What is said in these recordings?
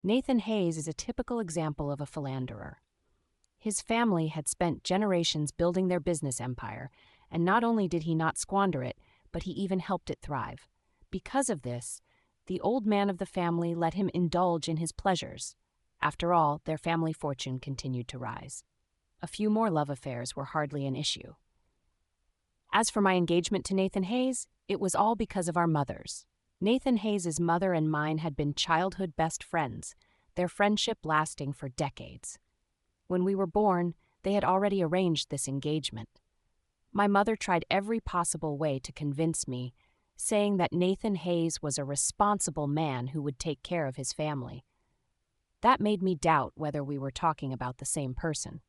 Nathan Hayes is a typical example of a philanderer. His family had spent generations building their business empire, and not only did he not squander it, but he even helped it thrive. Because of this, the old man of the family let him indulge in his pleasures. After all, their family fortune continued to rise. A few more love affairs were hardly an issue. As for my engagement to Nathan Hayes, it was all because of our mothers. Nathan Hayes's mother and mine had been childhood best friends, their friendship lasting for decades. When we were born, they had already arranged this engagement. My mother tried every possible way to convince me, saying that Nathan Hayes was a responsible man who would take care of his family. That made me doubt whether we were talking about the same person.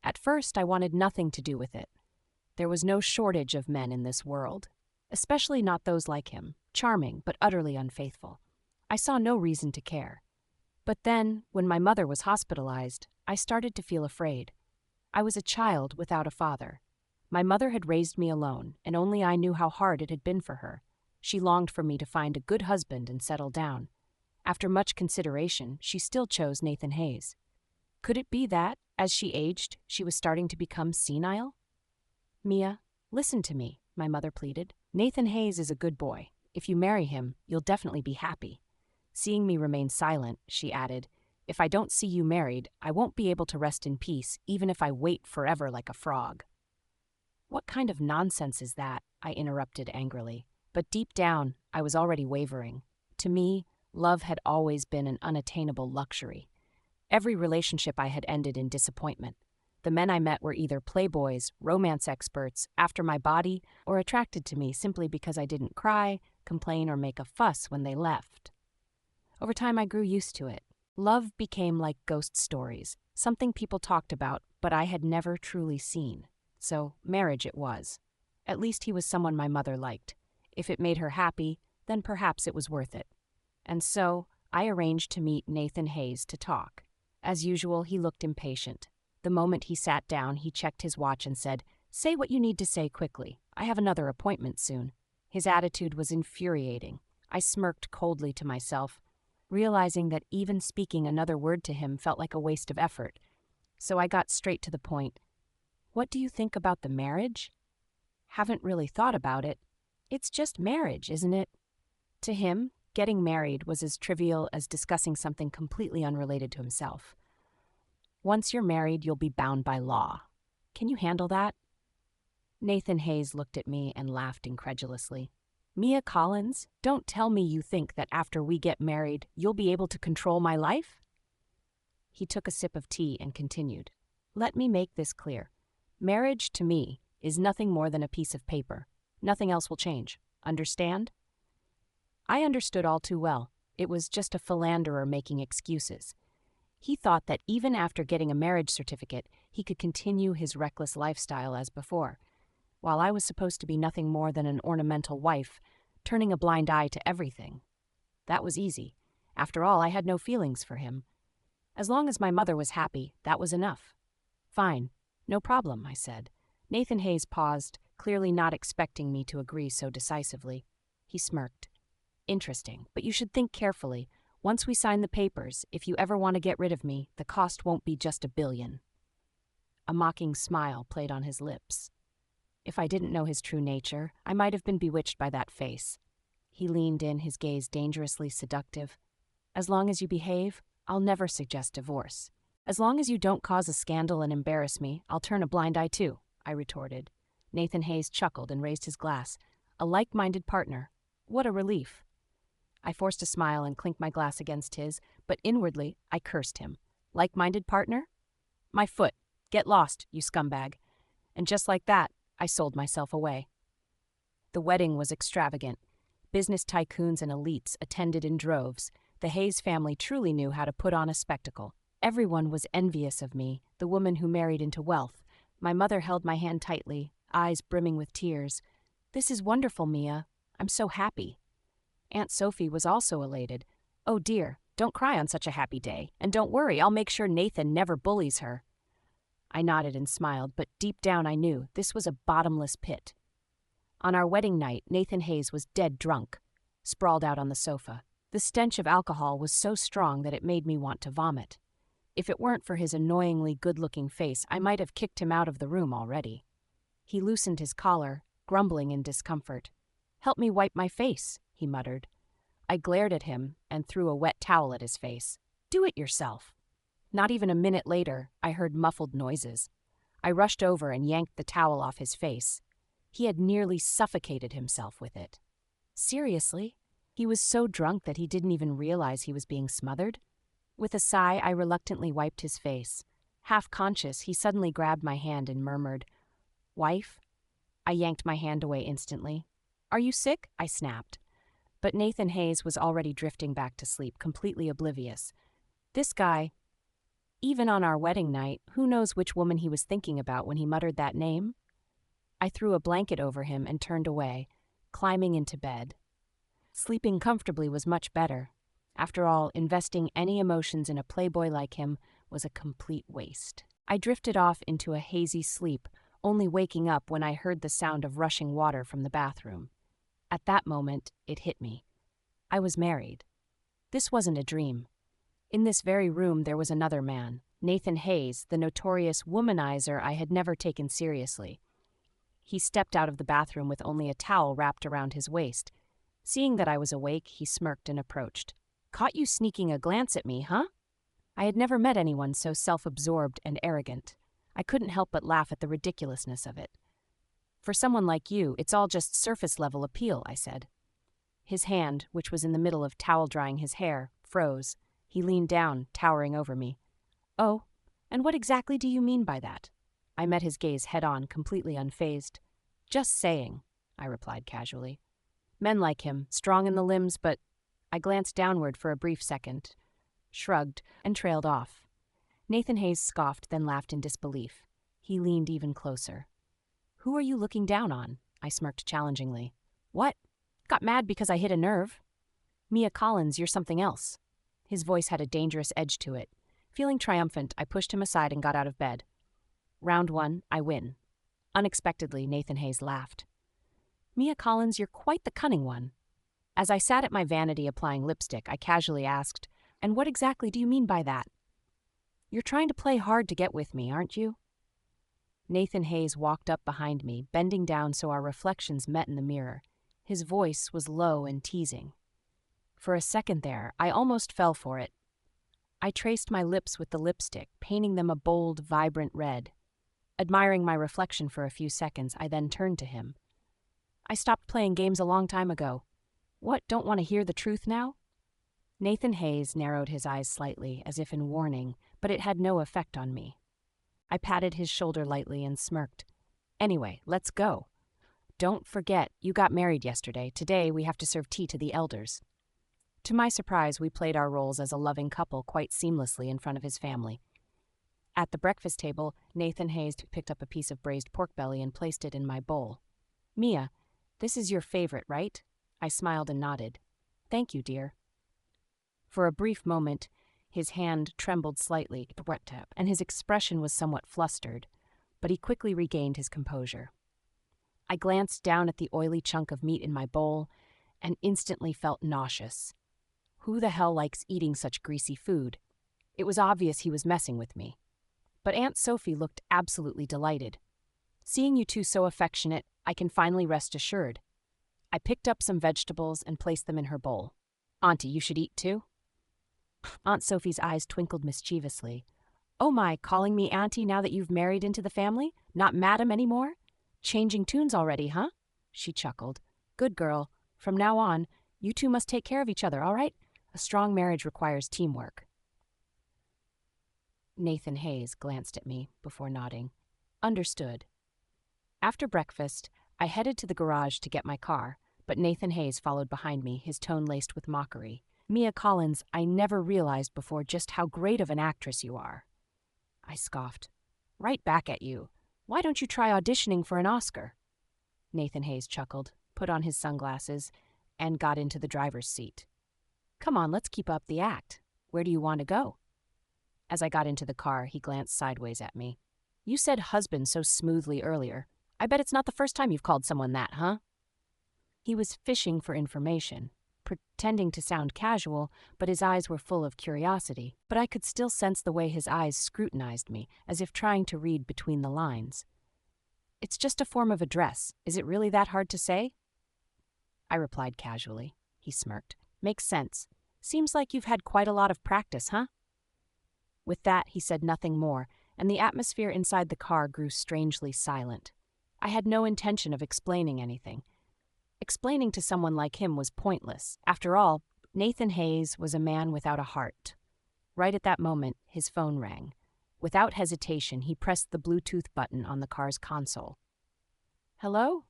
At first, I wanted nothing to do with it. There was no shortage of men in this world, especially not those like him, charming but utterly unfaithful. I saw no reason to care. But then, when my mother was hospitalized, I started to feel afraid. I was a child without a father. My mother had raised me alone, and only I knew how hard it had been for her. She longed for me to find a good husband and settle down. After much consideration, she still chose Nathan Hayes. Could it be that, as she aged, she was starting to become senile? "Mia, listen to me," my mother pleaded. "Nathan Hayes is a good boy. If you marry him, you'll definitely be happy." Seeing me remain silent, she added, "If I don't see you married, I won't be able to rest in peace, even if I wait forever like a frog." "What kind of nonsense is that?" I interrupted angrily. But deep down, I was already wavering. To me, love had always been an unattainable luxury. Every relationship I had ended in disappointment. The men I met were either playboys, romance experts, after my body, or attracted to me simply because I didn't cry, complain, or make a fuss when they left. Over time, I grew used to it. Love became like ghost stories, something people talked about, but I had never truly seen. So, marriage it was. At least he was someone my mother liked. If it made her happy, then perhaps it was worth it. And so, I arranged to meet Nathan Hayes to talk. As usual, he looked impatient. The moment he sat down, he checked his watch and said, "Say what you need to say quickly. I have another appointment soon." His attitude was infuriating. I smirked coldly to myself, realizing that even speaking another word to him felt like a waste of effort. So I got straight to the point. "What do you think about the marriage?" "Haven't really thought about it. It's just marriage, isn't it?" To him, getting married was as trivial as discussing something completely unrelated to himself. "Once you're married, you'll be bound by law. Can you handle that?" Nathan Hayes looked at me and laughed incredulously. "Mia Collins, don't tell me you think that after we get married, you'll be able to control my life?" He took a sip of tea and continued. "Let me make this clear. Marriage, to me, is nothing more than a piece of paper. Nothing else will change. Understand?" I understood all too well. It was just a philanderer making excuses. He thought that even after getting a marriage certificate, he could continue his reckless lifestyle as before, while I was supposed to be nothing more than an ornamental wife, turning a blind eye to everything. That was easy. After all, I had no feelings for him. As long as my mother was happy, that was enough. "Fine. No problem," I said. Nathan Hayes paused, clearly not expecting me to agree so decisively. He smirked. "Interesting, but you should think carefully. Once we sign the papers, if you ever want to get rid of me, the cost won't be just $1 billion. A mocking smile played on his lips. If I didn't know his true nature, I might have been bewitched by that face. He leaned in, his gaze dangerously seductive. "As long as you behave, I'll never suggest divorce. As long as you don't cause a scandal and embarrass me, I'll turn a blind eye too," I retorted. Nathan Hayes chuckled and raised his glass. A like-minded partner. What a relief. I forced a smile and clinked my glass against his, but inwardly I cursed him. Like-minded partner? My foot. Get lost, you scumbag. And just like that, I sold myself away. The wedding was extravagant. Business tycoons and elites attended in droves. The Hayes family truly knew how to put on a spectacle. Everyone was envious of me, the woman who married into wealth. My mother held my hand tightly, eyes brimming with tears. "This is wonderful, Mia. I'm so happy." Aunt Sophie was also elated. "Oh dear, don't cry on such a happy day. And don't worry, I'll make sure Nathan never bullies her." I nodded and smiled, but deep down I knew this was a bottomless pit. On our wedding night, Nathan Hayes was dead drunk, sprawled out on the sofa. The stench of alcohol was so strong that it made me want to vomit. If it weren't for his annoyingly good-looking face, I might have kicked him out of the room already. He loosened his collar, grumbling in discomfort. "Help me wipe my face," he muttered. I glared at him and threw a wet towel at his face. "Do it yourself." Not even a minute later, I heard muffled noises. I rushed over and yanked the towel off his face. He had nearly suffocated himself with it. Seriously? He was so drunk that he didn't even realize he was being smothered? With a sigh, I reluctantly wiped his face. Half conscious, he suddenly grabbed my hand and murmured, "Wife?" I yanked my hand away instantly. "Are you sick?" I snapped. But Nathan Hayes was already drifting back to sleep, completely oblivious. This guy, even on our wedding night, who knows which woman he was thinking about when he muttered that name? I threw a blanket over him and turned away, climbing into bed. Sleeping comfortably was much better. After all, investing any emotions in a playboy like him was a complete waste. I drifted off into a hazy sleep, only waking up when I heard the sound of rushing water from the bathroom. At that moment, it hit me. I was married. This wasn't a dream. In this very room, there was another man, Nathan Hayes, the notorious womanizer I had never taken seriously. He stepped out of the bathroom with only a towel wrapped around his waist. Seeing that I was awake, he smirked and approached. "Caught you sneaking a glance at me, huh?" I had never met anyone so self-absorbed and arrogant. I couldn't help but laugh at the ridiculousness of it. "For someone like you, it's all just surface-level appeal," I said. His hand, which was in the middle of towel-drying his hair, froze. He leaned down, towering over me. "Oh, and what exactly do you mean by that?" I met his gaze head-on, completely unfazed. "Just saying," I replied casually. "Men like him, strong in the limbs, but—" I glanced downward for a brief second, shrugged, and trailed off. Nathan Hayes scoffed, then laughed in disbelief. He leaned even closer. "Who are you looking down on?" I smirked challengingly. "What? Got mad because I hit a nerve?" "Mia Collins, you're something else." His voice had a dangerous edge to it. Feeling triumphant, I pushed him aside and got out of bed. Round 1, I win. Unexpectedly, Nathan Hayes laughed. "Mia Collins, you're quite the cunning one." As I sat at my vanity applying lipstick, I casually asked, "And what exactly do you mean by that?" "You're trying to play hard to get with me, aren't you?" Nathan Hayes walked up behind me, bending down so our reflections met in the mirror. His voice was low and teasing. For a second there, I almost fell for it. I traced my lips with the lipstick, painting them a bold, vibrant red. Admiring my reflection for a few seconds, I then turned to him. "I stopped playing games a long time ago. What, don't want to hear the truth now?" Nathan Hayes narrowed his eyes slightly, as if in warning, but it had no effect on me. I patted his shoulder lightly and smirked. "Anyway, let's go. Don't forget, you got married yesterday. Today, we have to serve tea to the elders." To my surprise, we played our roles as a loving couple quite seamlessly in front of his family. At the breakfast table, Nathan Hayes picked up a piece of braised pork belly and placed it in my bowl. "Mia, this is your favorite, right?" I smiled and nodded. "Thank you, dear." For a brief moment, his hand trembled slightly, and his expression was somewhat flustered, but he quickly regained his composure. I glanced down at the oily chunk of meat in my bowl and instantly felt nauseous. Who the hell likes eating such greasy food? It was obvious he was messing with me. But Aunt Sophie looked absolutely delighted. "Seeing you two so affectionate, I can finally rest assured." I picked up some vegetables and placed them in her bowl. "Auntie, you should eat too." Aunt Sophie's eyes twinkled mischievously. "Oh my, calling me auntie now that you've married into the family? Not madam anymore? Changing tunes already, huh?" She chuckled. "Good girl. From now on, you two must take care of each other, all right? A strong marriage requires teamwork." Nathan Hayes glanced at me before nodding. "Understood." After breakfast, I headed to the garage to get my car, but Nathan Hayes followed behind me, his tone laced with mockery. "Mia Collins, I never realized before just how great of an actress you are." I scoffed. "Right back at you. Why don't you try auditioning for an Oscar?" Nathan Hayes chuckled, put on his sunglasses, and got into the driver's seat. "Come on, let's keep up the act. Where do you want to go?" As I got into the car, he glanced sideways at me. "You said husband so smoothly earlier. I bet it's not the first time you've called someone that, huh?" He was fishing for information. pretending to sound casual, but his eyes were full of curiosity. But I could still sense the way his eyes scrutinized me, as if trying to read between the lines. "It's just a form of address. Is it really that hard to say?" I replied casually. He smirked. "Makes sense. Seems like you've had quite a lot of practice, huh?" With that, he said nothing more, and the atmosphere inside the car grew strangely silent. I had no intention of explaining anything. Explaining to someone like him was pointless. After all, Nathan Hayes was a man without a heart. Right at that moment, his phone rang. Without hesitation, he pressed the Bluetooth button on the car's console. "Hello?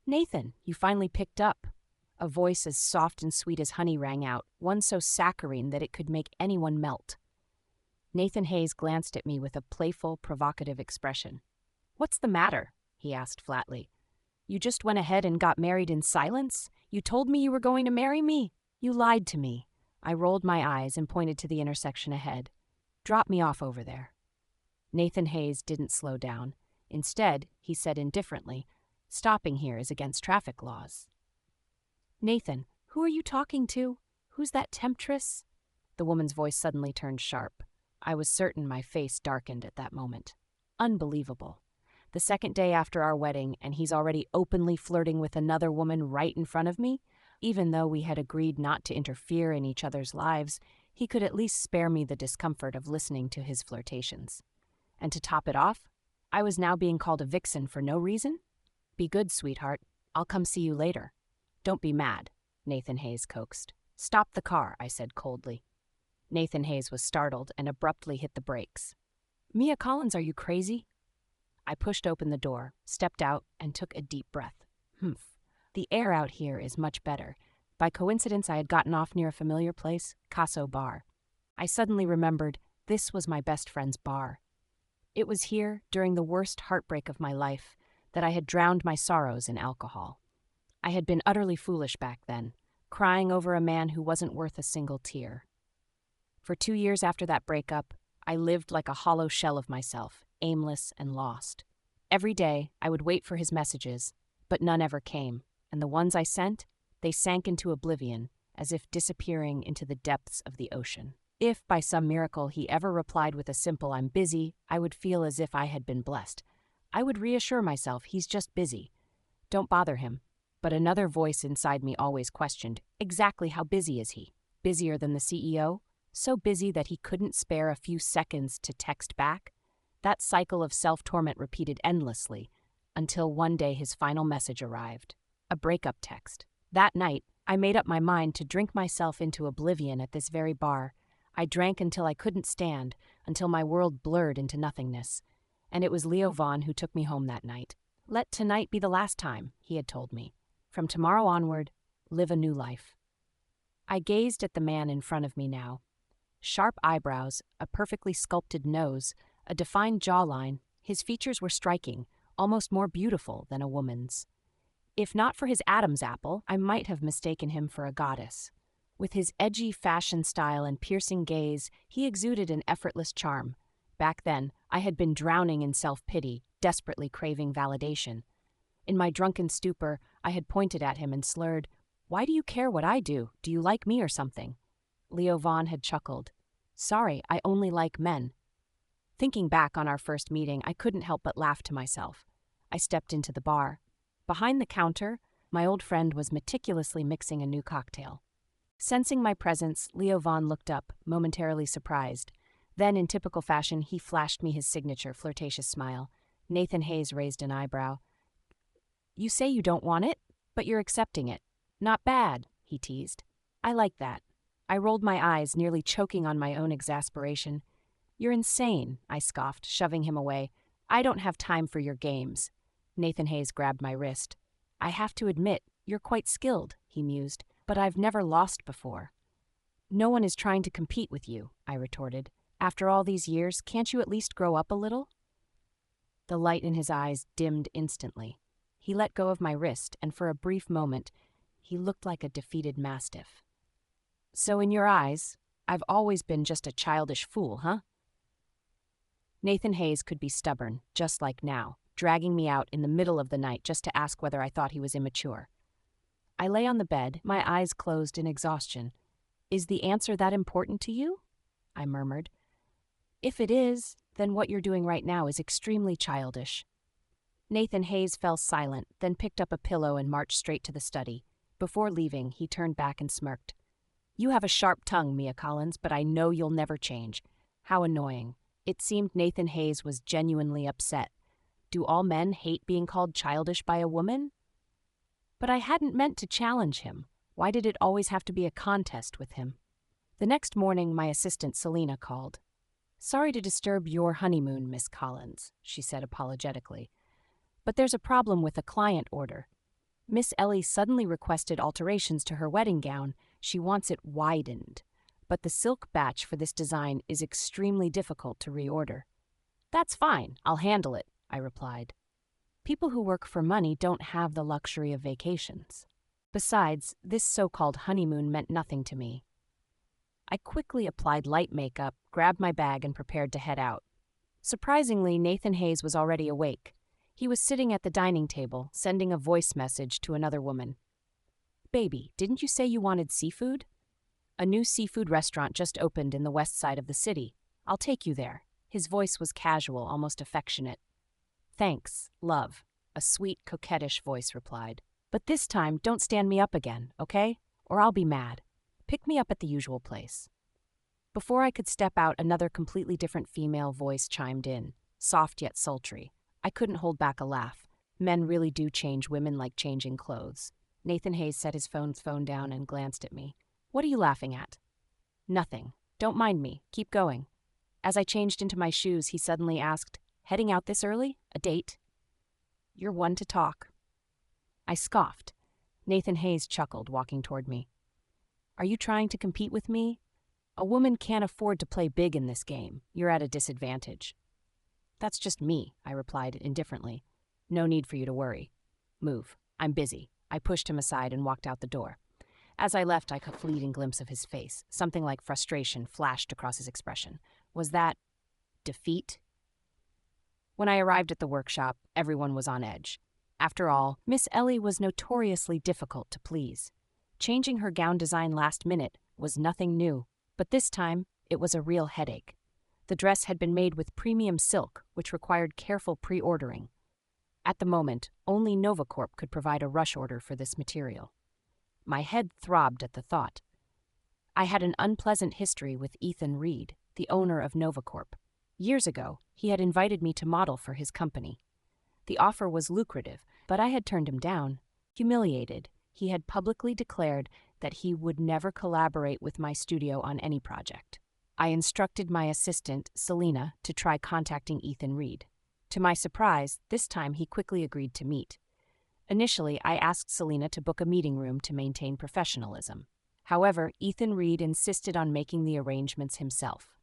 Nathan, you finally picked up." A voice as soft and sweet as honey rang out, one so saccharine that it could make anyone melt. Nathan Hayes glanced at me with a playful, provocative expression. "What's the matter?" he asked flatly. "You just went ahead and got married in silence? You told me you were going to marry me. You lied to me." I rolled my eyes and pointed to the intersection ahead. "Drop me off over there." Nathan Hayes didn't slow down. Instead, he said indifferently, "Stopping here is against traffic laws." "Nathan, who are you talking to? Who's that temptress?" The woman's voice suddenly turned sharp. I was certain my face darkened at that moment. Unbelievable. The second day after our wedding, and he's already openly flirting with another woman right in front of me? Even though we had agreed not to interfere in each other's lives, he could at least spare me the discomfort of listening to his flirtations. And to top it off, I was now being called a vixen for no reason? "Be good, sweetheart. I'll come see you later." "Don't be mad," Nathan Hayes coaxed. "Stop the car," I said coldly. Nathan Hayes was startled and abruptly hit the brakes. "Mia Collins, are you crazy?" I pushed open the door, stepped out, and took a deep breath. Humph. The air out here is much better. By coincidence, I had gotten off near a familiar place, Caso Bar. I suddenly remembered this was my best friend's bar. It was here, during the worst heartbreak of my life, that I had drowned my sorrows in alcohol. I had been utterly foolish back then, crying over a man who wasn't worth a single tear. For 2 years after that breakup, I lived like a hollow shell of myself, aimless and lost. Every day, I would wait for his messages, but none ever came, and the ones I sent, they sank into oblivion, as if disappearing into the depths of the ocean. If, by some miracle, he ever replied with a simple "I'm busy," I would feel as if I had been blessed. I would reassure myself he's just busy. Don't bother him. But another voice inside me always questioned, exactly how busy is he? Busier than the CEO? So busy that he couldn't spare a few seconds to text back? That cycle of self-torment repeated endlessly, until one day his final message arrived. A breakup text. That night, I made up my mind to drink myself into oblivion at this very bar. I drank until I couldn't stand, until my world blurred into nothingness. And it was Leo Vaughn who took me home that night. "Let tonight be the last time," he had told me. "From tomorrow onward, live a new life." I gazed at the man in front of me now. Sharp eyebrows, a perfectly sculpted nose, a defined jawline, his features were striking, almost more beautiful than a woman's. If not for his Adam's apple, I might have mistaken him for a goddess. With his edgy fashion style and piercing gaze, he exuded an effortless charm. Back then, I had been drowning in self-pity, desperately craving validation. In my drunken stupor, I had pointed at him and slurred, "Why do you care what I do? Do you like me or something?" Leo Vaughn had chuckled. "Sorry, I only like men." Thinking back on our first meeting, I couldn't help but laugh to myself. I stepped into the bar. Behind the counter, my old friend was meticulously mixing a new cocktail. Sensing my presence, Leo Vaughn looked up, momentarily surprised. Then, in typical fashion, he flashed me his signature flirtatious smile. Nathan Hayes raised an eyebrow. "You say you don't want it, but you're accepting it. Not bad," he teased. "I like that." I rolled my eyes, nearly choking on my own exasperation. "You're insane," I scoffed, shoving him away. "I don't have time for your games." Nathan Hayes grabbed my wrist. "I have to admit, you're quite skilled," he mused, "but I've never lost before." "No one is trying to compete with you," I retorted. "After all these years, can't you at least grow up a little?" The light in his eyes dimmed instantly. He let go of my wrist, and for a brief moment, he looked like a defeated mastiff. "So in your eyes, I've always been just a childish fool, huh?" Nathan Hayes could be stubborn, just like now, dragging me out in the middle of the night just to ask whether I thought he was immature. I lay on the bed, my eyes closed in exhaustion. "Is the answer that important to you?" I murmured. "If it is, then what you're doing right now is extremely childish." Nathan Hayes fell silent, then picked up a pillow and marched straight to the study. Before leaving, he turned back and smirked. "You have a sharp tongue, Mia Collins, but I know you'll never change." How annoying. It seemed Nathan Hayes was genuinely upset. Do all men hate being called childish by a woman? But I hadn't meant to challenge him. Why did it always have to be a contest with him? The next morning, my assistant Selena called. "Sorry to disturb your honeymoon, Miss Collins," she said apologetically. "But there's a problem with a client order. Miss Ellie suddenly requested alterations to her wedding gown. She wants it widened. But the silk batch for this design is extremely difficult to reorder." "That's fine, I'll handle it," I replied. People who work for money don't have the luxury of vacations. Besides, this so-called honeymoon meant nothing to me. I quickly applied light makeup, grabbed my bag, and prepared to head out. Surprisingly, Nathan Hayes was already awake. He was sitting at the dining table, sending a voice message to another woman. "Baby, didn't you say you wanted seafood? A new seafood restaurant just opened in the west side of the city. I'll take you there." His voice was casual, almost affectionate. "Thanks, love," a sweet, coquettish voice replied. "But this time, don't stand me up again, okay? Or I'll be mad. Pick me up at the usual place." Before I could step out, another completely different female voice chimed in, soft yet sultry. I couldn't hold back a laugh. Men really do change women like changing clothes. Nathan Hayes set his phone down and glanced at me. "What are you laughing at?" "Nothing. Don't mind me. Keep going." As I changed into my shoes, he suddenly asked, "Heading out this early? A date?" "You're one to talk." I scoffed. Nathan Hayes chuckled, walking toward me. "Are you trying to compete with me? A woman can't afford to play big in this game. You're at a disadvantage." "That's just me," I replied indifferently. "No need for you to worry. Move. I'm busy." I pushed him aside and walked out the door. As I left, I caught a fleeting glimpse of his face. Something like frustration flashed across his expression. Was that defeat? When I arrived at the workshop, everyone was on edge. After all, Miss Ellie was notoriously difficult to please. Changing her gown design last minute was nothing new, but this time it was a real headache. The dress had been made with premium silk, which required careful pre-ordering. At the moment, only Novacorp could provide a rush order for this material. My head throbbed at the thought. I had an unpleasant history with Ethan Reed, the owner of Novacorp. Years ago, he had invited me to model for his company. The offer was lucrative, but I had turned him down. Humiliated, he had publicly declared that he would never collaborate with my studio on any project. I instructed my assistant, Selena, to try contacting Ethan Reed. To my surprise, this time he quickly agreed to meet. Initially, I asked Selena to book a meeting room to maintain professionalism. However, Ethan Reed insisted on making the arrangements himself.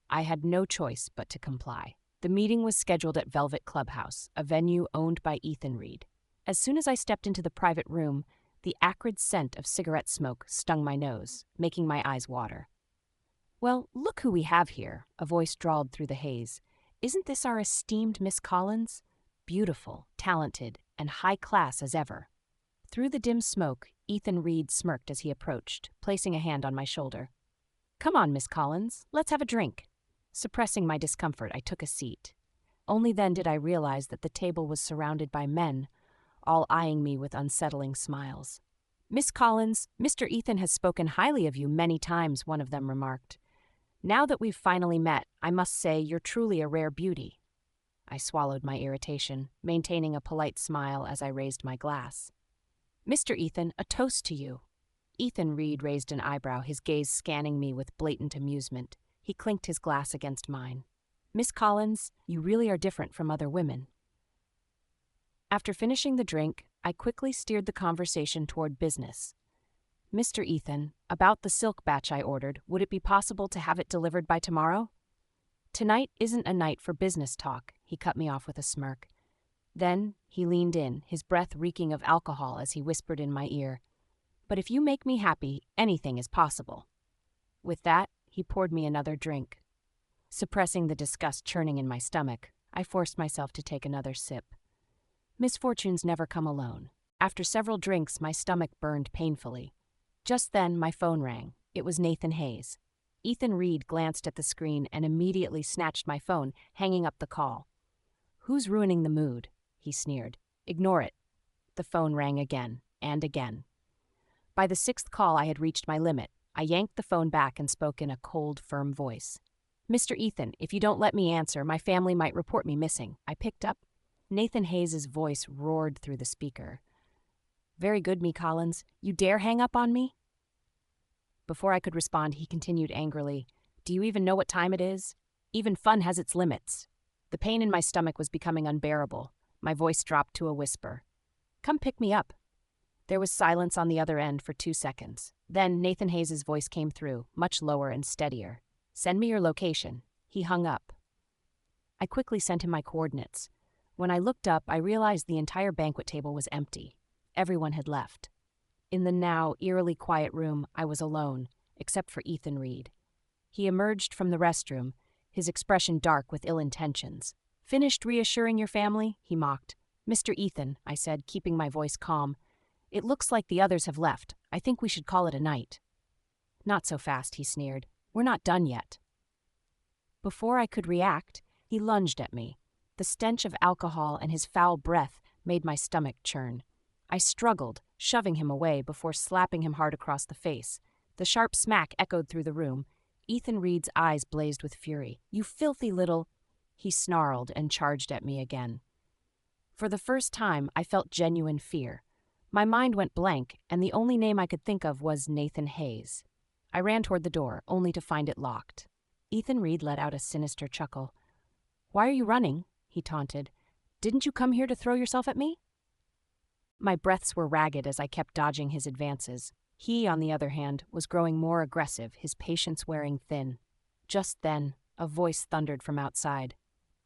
I had no choice but to comply. The meeting was scheduled at Velvet Clubhouse, a venue owned by Ethan Reed. As soon as I stepped into the private room, the acrid scent of cigarette smoke stung my nose, making my eyes water. "Well, look who we have here," a voice drawled through the haze. "Isn't this our esteemed Miss Collins? Beautiful, talented, and high class as ever." Through the dim smoke, Ethan Reed smirked as he approached, placing a hand on my shoulder. "Come on, Miss Collins, let's have a drink." Suppressing my discomfort, I took a seat. Only then did I realize that the table was surrounded by men, all eyeing me with unsettling smiles. "Miss Collins, Mr. Ethan has spoken highly of you many times," one of them remarked. "Now that we've finally met, I must say you're truly a rare beauty." I swallowed my irritation, maintaining a polite smile as I raised my glass. "Mr. Ethan, a toast to you." Ethan Reed raised an eyebrow, his gaze scanning me with blatant amusement. He clinked his glass against mine. "Miss Collins, you really are different from other women." After finishing the drink, I quickly steered the conversation toward business. "Mr. Ethan, about the silk batch I ordered, would it be possible to have it delivered by tomorrow?" "Tonight isn't a night for business talk," he cut me off with a smirk. Then he leaned in, his breath reeking of alcohol as he whispered in my ear, "But if you make me happy, anything is possible." With that, he poured me another drink. Suppressing the disgust churning in my stomach, I forced myself to take another sip. Misfortunes never come alone. After several drinks, my stomach burned painfully. Just then, my phone rang. It was Nathan Hayes. Ethan Reed glanced at the screen and immediately snatched my phone, hanging up the call. "Who's ruining the mood?" he sneered. "Ignore it." The phone rang again and again. By the sixth call, I had reached my limit. I yanked the phone back and spoke in a cold, firm voice. "Mr. Ethan, if you don't let me answer, my family might report me missing." I picked up. Nathan Hayes' voice roared through the speaker. "Very good, me Collins. You dare hang up on me?" Before I could respond, he continued angrily, "Do you even know what time it is? Even fun has its limits." The pain in my stomach was becoming unbearable. My voice dropped to a whisper. "Come pick me up." There was silence on the other end for 2 seconds. Then Nathan Hayes' voice came through, much lower and steadier. "Send me your location." He hung up. I quickly sent him my coordinates. When I looked up, I realized the entire banquet table was empty. Everyone had left. In the now eerily quiet room, I was alone, except for Ethan Reed. He emerged from the restroom, his expression dark with ill intentions. "Finished reassuring your family?" he mocked. "Mr. Ethan," I said, keeping my voice calm, "it looks like the others have left. I think we should call it a night." "Not so fast," he sneered. "We're not done yet." Before I could react, he lunged at me. The stench of alcohol and his foul breath made my stomach churn. I struggled, shoving him away before slapping him hard across the face. The sharp smack echoed through the room. Ethan Reed's eyes blazed with fury. "You filthy little—" He snarled and charged at me again. For the first time, I felt genuine fear. My mind went blank, and the only name I could think of was Nathan Hayes. I ran toward the door, only to find it locked. Ethan Reed let out a sinister chuckle. "Why are you running?" he taunted. "Didn't you come here to throw yourself at me?" My breaths were ragged as I kept dodging his advances. He, on the other hand, was growing more aggressive, his patience wearing thin. Just then, a voice thundered from outside.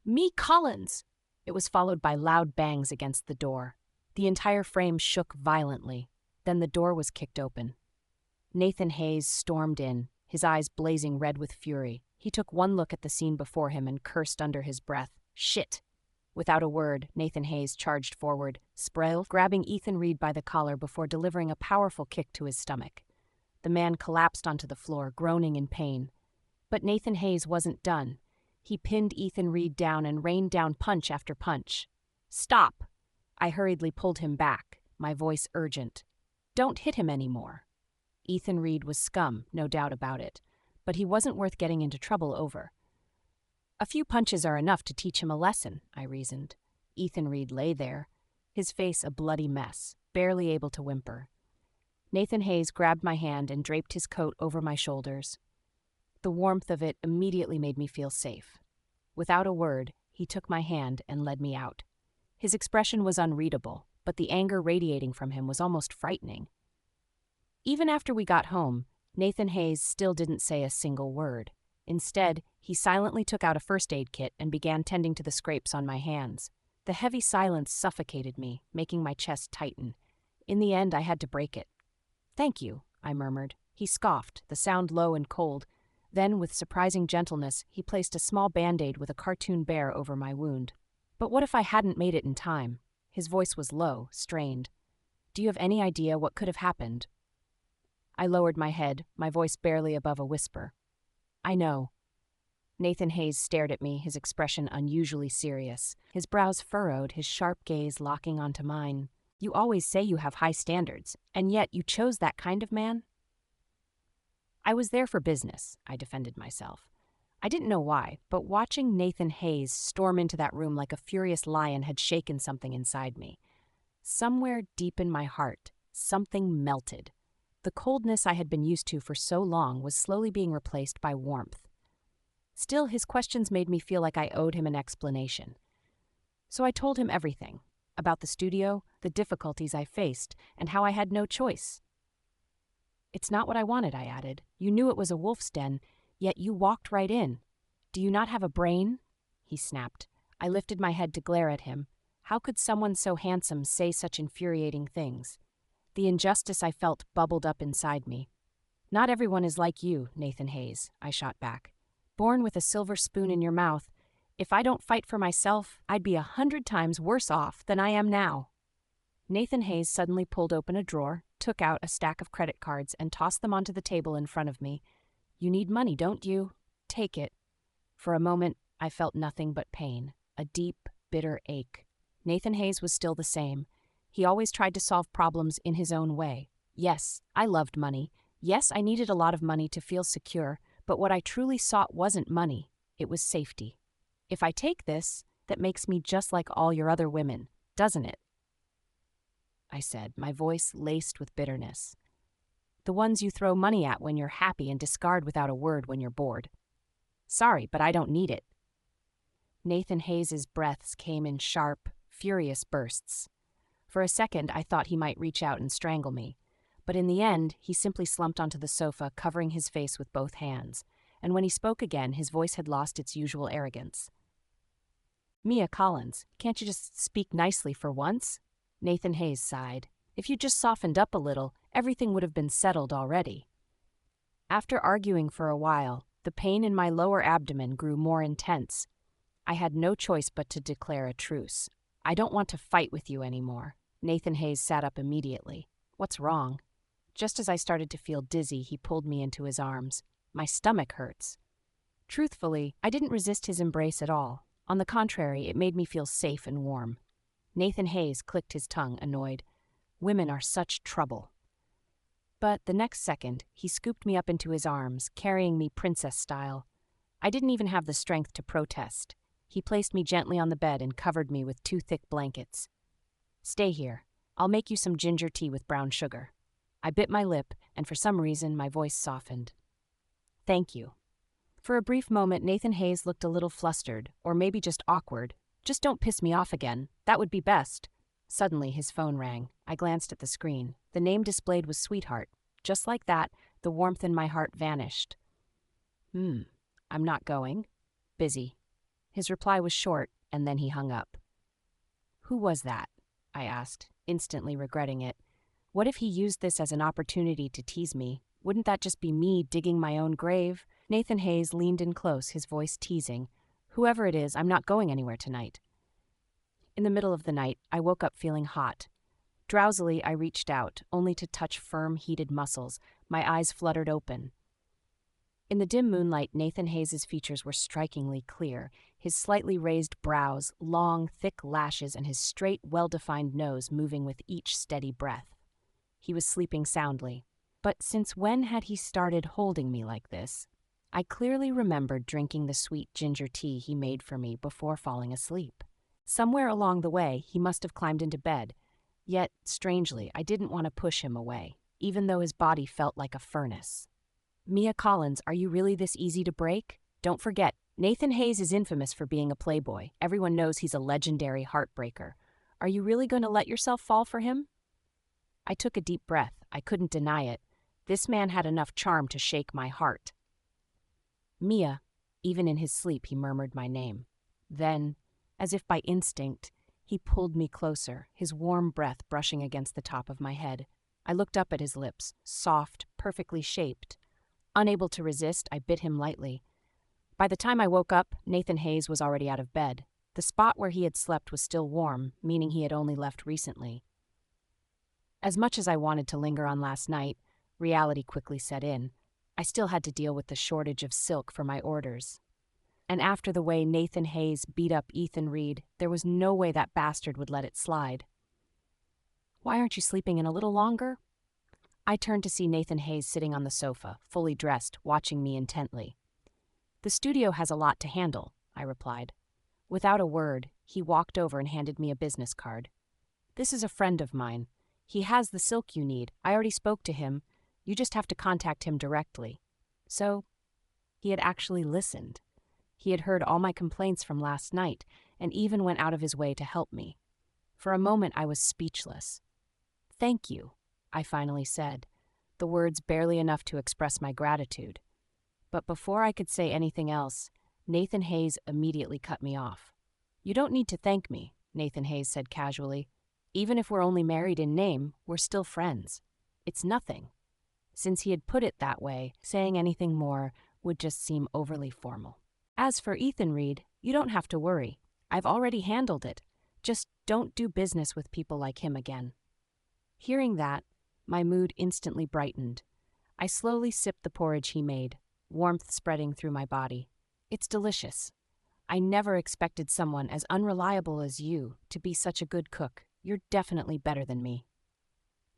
"Me Collins!" It was followed by loud bangs against the door. The entire frame shook violently. Then the door was kicked open. Nathan Hayes stormed in, his eyes blazing red with fury. He took one look at the scene before him and cursed under his breath. "Shit!" Without a word, Nathan Hayes charged forward, grabbing Ethan Reed by the collar before delivering a powerful kick to his stomach. The man collapsed onto the floor, groaning in pain. But Nathan Hayes wasn't done. He pinned Ethan Reed down and rained down punch after punch. "Stop!" I hurriedly pulled him back, my voice urgent. "Don't hit him anymore." Ethan Reed was scum, no doubt about it, but he wasn't worth getting into trouble over. "A few punches are enough to teach him a lesson," I reasoned. Ethan Reed lay there, his face a bloody mess, barely able to whimper. Nathan Hayes grabbed my hand and draped his coat over my shoulders. The warmth of it immediately made me feel safe. Without a word, he took my hand and led me out. His expression was unreadable, but the anger radiating from him was almost frightening. Even after we got home, Nathan Hayes still didn't say a single word. Instead, he silently took out a first aid kit and began tending to the scrapes on my hands. The heavy silence suffocated me, making my chest tighten. In the end, I had to break it. "Thank you," I murmured. He scoffed, the sound low and cold. Then, with surprising gentleness, he placed a small Band-Aid with a cartoon bear over my wound. "But what if I hadn't made it in time?" His voice was low, strained. "Do you have any idea what could have happened?" I lowered my head, my voice barely above a whisper. "I know." Nathan Hayes stared at me, his expression unusually serious. His brows furrowed, his sharp gaze locking onto mine. "You always say you have high standards, and yet you chose that kind of man?" "I was there for business," I defended myself. I didn't know why, but watching Nathan Hayes storm into that room like a furious lion had shaken something inside me. Somewhere deep in my heart, something melted. The coldness I had been used to for so long was slowly being replaced by warmth. Still, his questions made me feel like I owed him an explanation. So I told him everything, about the studio, the difficulties I faced, and how I had no choice. "It's not what I wanted," I added. "You knew it was a wolf's den, yet you walked right in. Do you not have a brain?" He snapped. I lifted my head to glare at him. How could someone so handsome say such infuriating things? The injustice I felt bubbled up inside me. "Not everyone is like you, Nathan Hayes," I shot back. "Born with a silver spoon in your mouth. If I don't fight for myself, I'd be 100 times worse off than I am now." Nathan Hayes suddenly pulled open a drawer, took out a stack of credit cards, and tossed them onto the table in front of me. "You need money, don't you? Take it." For a moment, I felt nothing but pain, a deep, bitter ache. Nathan Hayes was still the same. He always tried to solve problems in his own way. Yes, I loved money. Yes, I needed a lot of money to feel secure, but what I truly sought wasn't money. It was safety. "If I take this, that makes me just like all your other women, doesn't it?" I said, my voice laced with bitterness. "The ones you throw money at when you're happy and discard without a word when you're bored. Sorry, but I don't need it." Nathan Hayes's breaths came in sharp, furious bursts. For a second, I thought he might reach out and strangle me. But in the end, he simply slumped onto the sofa, covering his face with both hands. And when he spoke again, his voice had lost its usual arrogance. "Mia Collins, can't you just speak nicely for once?" Nathan Hayes sighed. "If you just softened up a little, everything would have been settled already." After arguing for a while, the pain in my lower abdomen grew more intense. I had no choice but to declare a truce. "I don't want to fight with you anymore." Nathan Hayes sat up immediately. "What's wrong?" Just as I started to feel dizzy, he pulled me into his arms. "My stomach hurts." Truthfully, I didn't resist his embrace at all. On the contrary, it made me feel safe and warm. Nathan Hayes clicked his tongue, annoyed. Women are such trouble. But the next second, he scooped me up into his arms, carrying me princess style. I didn't even have the strength to protest. He placed me gently on the bed and covered me with 2 thick blankets. "Stay here. I'll make you some ginger tea with brown sugar." I bit my lip, and for some reason, my voice softened. "Thank you." For a brief moment, Nathan Hayes looked a little flustered, or maybe just awkward. "Just don't piss me off again. That would be best." Suddenly, his phone rang. I glanced at the screen. The name displayed was Sweetheart. Just like that, the warmth in my heart vanished. I'm not going. Busy." His reply was short, and then he hung up. "Who was that?" I asked, instantly regretting it. What if he used this as an opportunity to tease me? Wouldn't that just be me digging my own grave? Nathan Hayes leaned in close, his voice teasing. "Whoever it is, I'm not going anywhere tonight." In the middle of the night, I woke up feeling hot. Drowsily, I reached out, only to touch firm, heated muscles. My eyes fluttered open. In the dim moonlight, Nathan Hayes's features were strikingly clear. His slightly raised brows, long, thick lashes, and his straight, well-defined nose moving with each steady breath. He was sleeping soundly. But since when had he started holding me like this? I clearly remembered drinking the sweet ginger tea he made for me before falling asleep. Somewhere along the way, he must have climbed into bed. Yet, strangely, I didn't want to push him away, even though his body felt like a furnace. "Mia Collins, are you really this easy to break? Don't forget, Nathan Hayes is infamous for being a playboy. Everyone knows he's a legendary heartbreaker. Are you really going to let yourself fall for him?" I took a deep breath. I couldn't deny it. This man had enough charm to shake my heart. "Mia." Even in his sleep, he murmured my name. Then, as if by instinct, he pulled me closer, his warm breath brushing against the top of my head. I looked up at his lips, soft, perfectly shaped. Unable to resist, I bit him lightly. By the time I woke up, Nathan Hayes was already out of bed. The spot where he had slept was still warm, meaning he had only left recently. As much as I wanted to linger on last night, reality quickly set in. I still had to deal with the shortage of silk for my orders. And after the way Nathan Hayes beat up Ethan Reed, there was no way that bastard would let it slide. "Why aren't you sleeping in a little longer?" I turned to see Nathan Hayes sitting on the sofa, fully dressed, watching me intently. "The studio has a lot to handle," I replied. Without a word, he walked over and handed me a business card. "This is a friend of mine. He has the silk you need. I already spoke to him. You just have to contact him directly." So, he had actually listened. He had heard all my complaints from last night, and even went out of his way to help me. For a moment, I was speechless. "Thank you," I finally said, the words barely enough to express my gratitude. But before I could say anything else, Nathan Hayes immediately cut me off. "You don't need to thank me," Nathan Hayes said casually. "Even if we're only married in name, we're still friends. It's nothing." Since he had put it that way, saying anything more would just seem overly formal. "As for Ethan Reed, you don't have to worry. I've already handled it. Just don't do business with people like him again." Hearing that, my mood instantly brightened. I slowly sipped the porridge he made, warmth spreading through my body. It's delicious. I never expected someone as unreliable as you to be such a good cook. You're definitely better than me.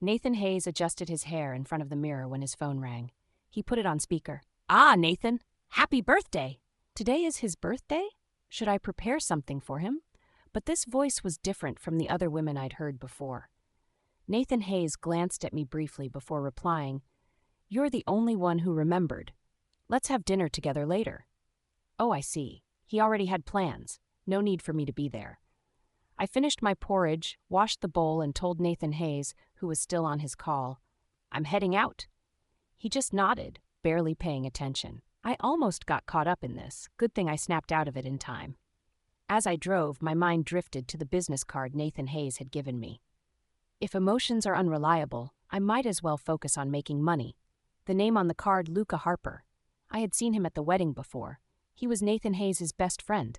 Nathan Hayes adjusted his hair in front of the mirror when his phone rang. He put it on speaker. Ah, Nathan! Happy birthday! Today is his birthday? Should I prepare something for him? But this voice was different from the other women I'd heard before. Nathan Hayes glanced at me briefly before replying, "You're the only one who remembered. Let's have dinner together later." Oh, I see. He already had plans. No need for me to be there. I finished my porridge, washed the bowl, and told Nathan Hayes, who was still on his call, "I'm heading out." He just nodded, barely paying attention. I almost got caught up in this. Good thing I snapped out of it in time. As I drove, my mind drifted to the business card Nathan Hayes had given me. If emotions are unreliable, I might as well focus on making money. The name on the card, Luca Harper. I had seen him at the wedding before. He was Nathan Hayes' best friend.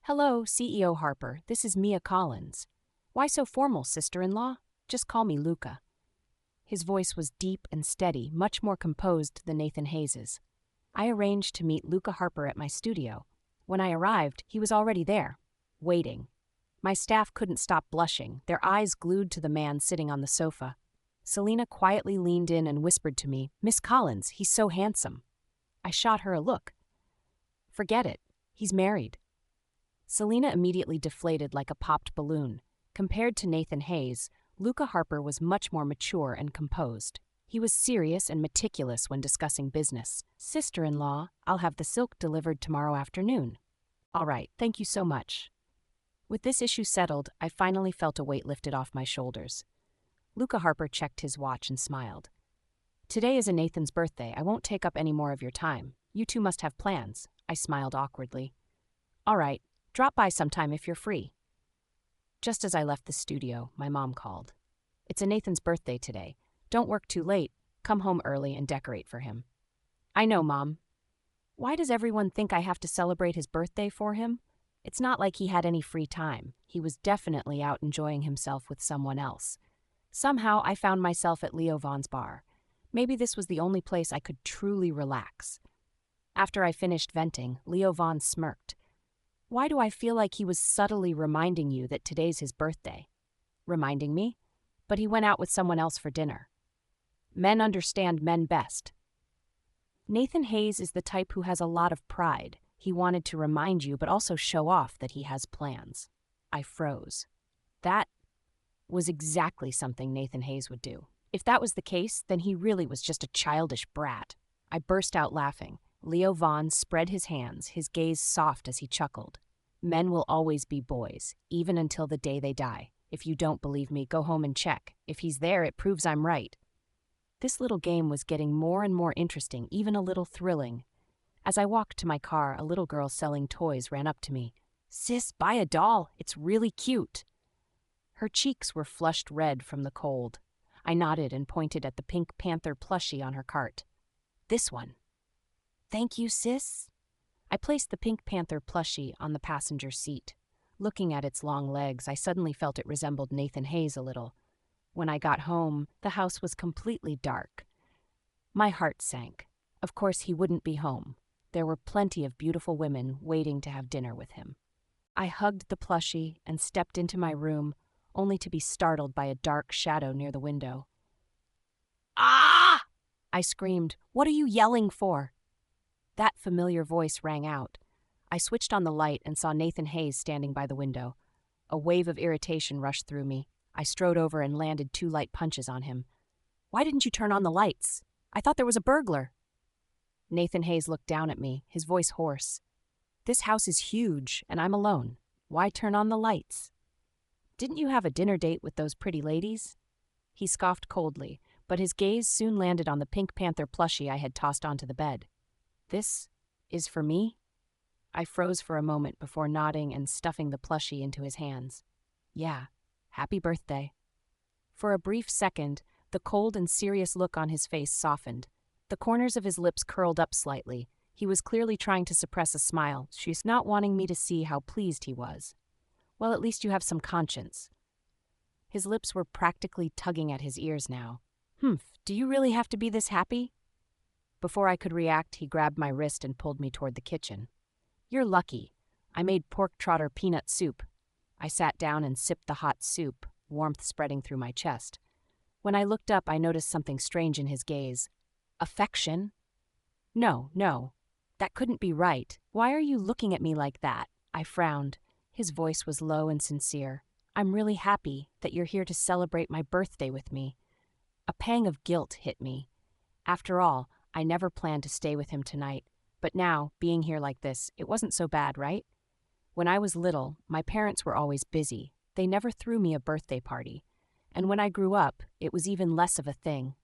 "Hello, CEO Harper. This is Mia Collins." "Why so formal, sister-in-law? Just call me Luca." His voice was deep and steady, much more composed than Nathan Hayes's. I arranged to meet Luca Harper at my studio. When I arrived, he was already there, waiting. My staff couldn't stop blushing, their eyes glued to the man sitting on the sofa. Selena quietly leaned in and whispered to me, "Miss Collins, he's so handsome." I shot her a look. "Forget it. He's married." Selena immediately deflated like a popped balloon. Compared to Nathan Hayes, Luca Harper was much more mature and composed. He was serious and meticulous when discussing business. "Sister-in-law, I'll have the silk delivered tomorrow afternoon." "All right, thank you so much." With this issue settled, I finally felt a weight lifted off my shoulders. Luca Harper checked his watch and smiled. "Today is Nathan's birthday. I won't take up any more of your time. You two must have plans." I smiled awkwardly. "All right, drop by sometime if you're free." Just as I left the studio, my mom called. "It's Nathan's birthday today. Don't work too late. Come home early and decorate for him." "I know, Mom." Why does everyone think I have to celebrate his birthday for him? It's not like he had any free time. He was definitely out enjoying himself with someone else. Somehow, I found myself at Leo Vaughn's bar. Maybe this was the only place I could truly relax. After I finished venting, Leo Vaughn smirked. "Why do I feel like he was subtly reminding you that today's his birthday?" "Reminding me? But he went out with someone else for dinner." Men understand men best. Nathan Hayes is the type who has a lot of pride. He wanted to remind you, but also show off that he has plans. I froze. That was exactly something Nathan Hayes would do. If that was the case, then he really was just a childish brat. I burst out laughing. Leo Vaughn spread his hands, his gaze soft as he chuckled. "Men will always be boys, even until the day they die. If you don't believe me, go home and check. If he's there, it proves I'm right." This little game was getting more and more interesting, even a little thrilling. As I walked to my car, a little girl selling toys ran up to me. "Sis, buy a doll. It's really cute." Her cheeks were flushed red from the cold. I nodded and pointed at the Pink Panther plushie on her cart. "This one." "Thank you, sis." I placed the Pink Panther plushie on the passenger seat. Looking at its long legs, I suddenly felt it resembled Nathan Hayes a little. When I got home, the house was completely dark. My heart sank. Of course, he wouldn't be home. There were plenty of beautiful women waiting to have dinner with him. I hugged the plushie and stepped into my room, only to be startled by a dark shadow near the window. "Ah!" I screamed. "What are you yelling for?" That familiar voice rang out. I switched on the light and saw Nathan Hayes standing by the window. A wave of irritation rushed through me. I strode over and landed 2 light punches on him. "Why didn't you turn on the lights? I thought there was a burglar." Nathan Hayes looked down at me, his voice hoarse. "This house is huge, and I'm alone. Why turn on the lights?" "Didn't you have a dinner date with those pretty ladies?" He scoffed coldly, but his gaze soon landed on the Pink Panther plushie I had tossed onto the bed. "This is for me?" I froze for a moment before nodding and stuffing the plushie into his hands. "Yeah, happy birthday." For a brief second, the cold and serious look on his face softened. The corners of his lips curled up slightly. He was clearly trying to suppress a smile. She's not wanting me to see how pleased he was. "Well, at least you have some conscience." His lips were practically tugging at his ears now. "Humph, do you really have to be this happy?" Before I could react, he grabbed my wrist and pulled me toward the kitchen. "You're lucky. I made pork trotter peanut soup." I sat down and sipped the hot soup, warmth spreading through my chest. When I looked up, I noticed something strange in his gaze. Affection? No, no. That couldn't be right. "Why are you looking at me like that?" I frowned. His voice was low and sincere. "I'm really happy that you're here to celebrate my birthday with me." A pang of guilt hit me. After all, I never planned to stay with him tonight. But now, being here like this, it wasn't so bad, right? When I was little, my parents were always busy. They never threw me a birthday party. And when I grew up, it was even less of a thing.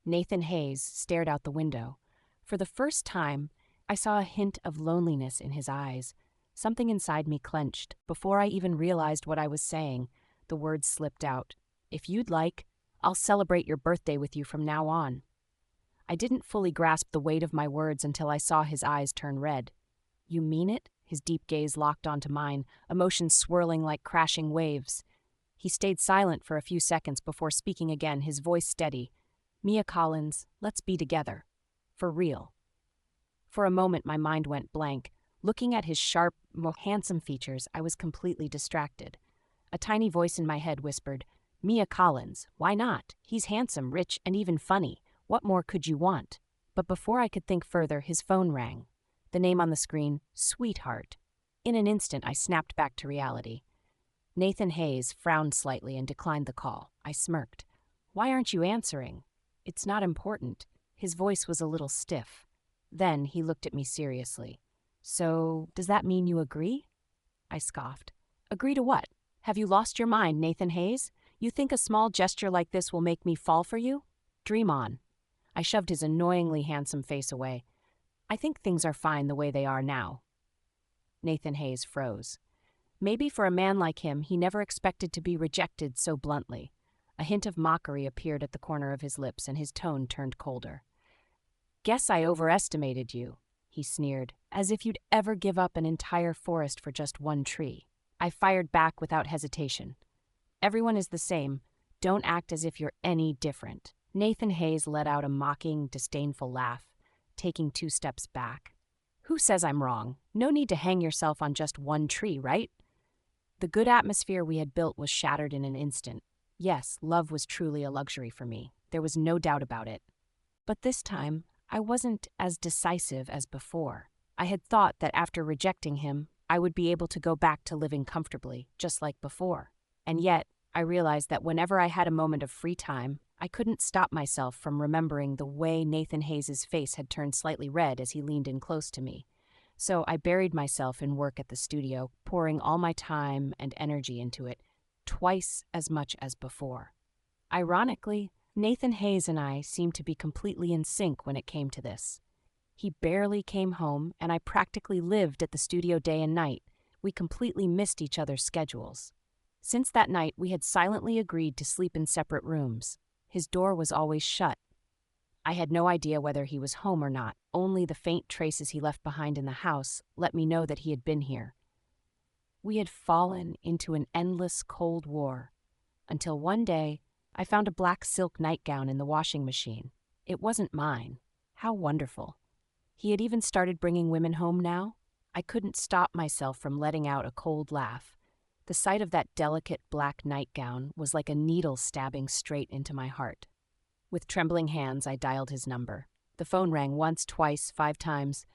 Nathan Hayes stared out the window. For the first time, I saw a hint of loneliness in his eyes. Something inside me clenched. Before I even realized what I was saying, the words slipped out. "If you'd like, I'll celebrate your birthday with you from now on." I didn't fully grasp the weight of my words until I saw his eyes turn red. "You mean it?" His deep gaze locked onto mine, emotions swirling like crashing waves. He stayed silent for a few seconds before speaking again, his voice steady. "Mia Collins, let's be together. For real." For a moment, my mind went blank. Looking at his sharp, handsome features, I was completely distracted. A tiny voice in my head whispered, "Mia Collins, why not? He's handsome, rich, and even funny. What more could you want?" But before I could think further, his phone rang. The name on the screen, Sweetheart. In an instant, I snapped back to reality. Nathan Hayes frowned slightly and declined the call. I smirked. "Why aren't you answering?" "It's not important." His voice was a little stiff. Then he looked at me seriously. "So, does that mean you agree?" I scoffed. "Agree to what? Have you lost your mind, Nathan Hayes? You think a small gesture like this will make me fall for you? Dream on." I shoved his annoyingly handsome face away. "I think things are fine the way they are now." Nathan Hayes froze. Maybe for a man like him, he never expected to be rejected so bluntly. A hint of mockery appeared at the corner of his lips, and his tone turned colder. "Guess I overestimated you," he sneered, "as if you'd ever give up an entire forest for just one tree." I fired back without hesitation. "Everyone is the same. Don't act as if you're any different." Nathan Hayes let out a mocking, disdainful laugh, taking 2 steps back. "Who says I'm wrong? No need to hang yourself on just one tree, right?" The good atmosphere we had built was shattered in an instant. Yes, love was truly a luxury for me. There was no doubt about it. But this time, I wasn't as decisive as before. I had thought that after rejecting him, I would be able to go back to living comfortably, just like before. And yet, I realized that whenever I had a moment of free time, I couldn't stop myself from remembering the way Nathan Hayes' face had turned slightly red as he leaned in close to me. So I buried myself in work at the studio, pouring all my time and energy into it, twice as much as before. Ironically, Nathan Hayes and I seemed to be completely in sync when it came to this. He barely came home, and I practically lived at the studio day and night. We completely missed each other's schedules. Since that night, we had silently agreed to sleep in separate rooms. His door was always shut. I had no idea whether he was home or not. Only the faint traces he left behind in the house let me know that he had been here. We had fallen into an endless cold war, until one day I found a black silk nightgown in the washing machine. It wasn't mine. How wonderful. He had even started bringing women home now. I couldn't stop myself from letting out a cold laugh. The sight of that delicate black nightgown was like a needle stabbing straight into my heart. With trembling hands, I dialed his number. The phone rang once, twice, 5 times,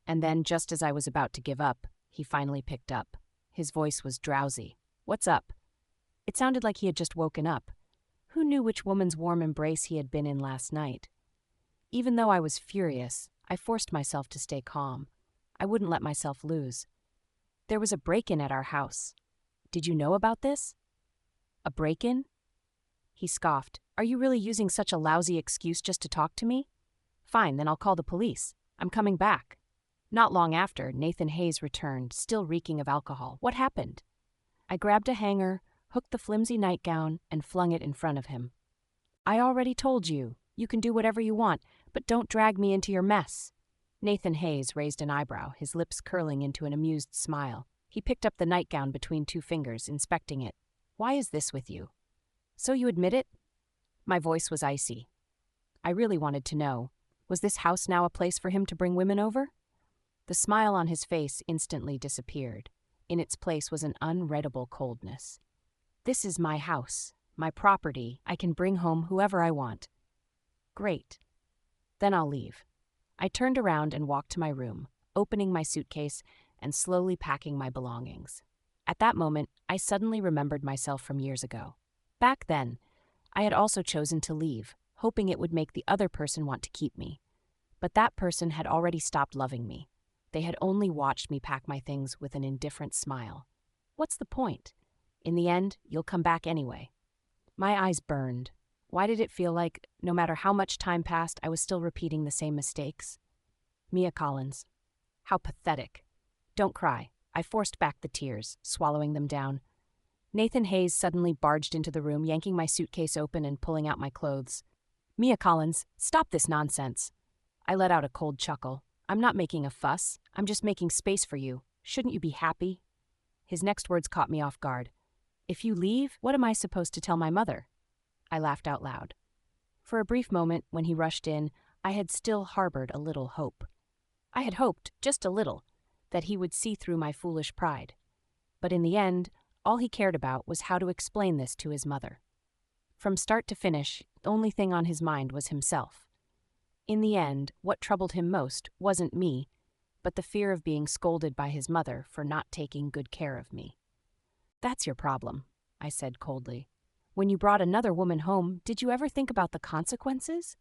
and then, just as I was about to give up, he finally picked up. His voice was drowsy. "What's up?" It sounded like he had just woken up. Who knew which woman's warm embrace he had been in last night? Even though I was furious, I forced myself to stay calm. I wouldn't let myself lose. "There was a break-in at our house. Did you know about this?" "A break-in?" He scoffed. "Are you really using such a lousy excuse just to talk to me? Fine, then I'll call the police. I'm coming back." Not long after, Nathan Hayes returned, still reeking of alcohol. "What happened?" I grabbed a hanger, hooked the flimsy nightgown, and flung it in front of him. "I already told you. You can do whatever you want, but don't drag me into your mess." Nathan Hayes raised an eyebrow, his lips curling into an amused smile. He picked up the nightgown between 2 fingers, inspecting it. Why is this with you? So you admit it? My voice was icy. I really wanted to know, was this house now a place for him to bring women over? The smile on his face instantly disappeared. In its place was an unreadable coldness. This is my house, my property. I can bring home whoever I want. Great. Then I'll leave. I turned around and walked to my room, opening my suitcase and slowly packing my belongings. At that moment, I suddenly remembered myself from years ago. Back then, I had also chosen to leave, hoping it would make the other person want to keep me. But that person had already stopped loving me. They had only watched me pack my things with an indifferent smile. What's the point? In the end, you'll come back anyway. My eyes burned. Why did it feel like, no matter how much time passed, I was still repeating the same mistakes? Mia Collins. How pathetic. Don't cry. I forced back the tears, swallowing them down. Nathan Hayes suddenly barged into the room, yanking my suitcase open and pulling out my clothes. Mia Collins, stop this nonsense. I let out a cold chuckle. I'm not making a fuss. I'm just making space for you. Shouldn't you be happy? His next words caught me off guard. If you leave, what am I supposed to tell my mother? I laughed out loud. For a brief moment, when he rushed in, I had still harbored a little hope. I had hoped, just a little, that he would see through my foolish pride. But in the end, all he cared about was how to explain this to his mother. From start to finish, the only thing on his mind was himself. In the end, what troubled him most wasn't me, but the fear of being scolded by his mother for not taking good care of me. That's your problem, I said coldly. When you brought another woman home, did you ever think about the consequences?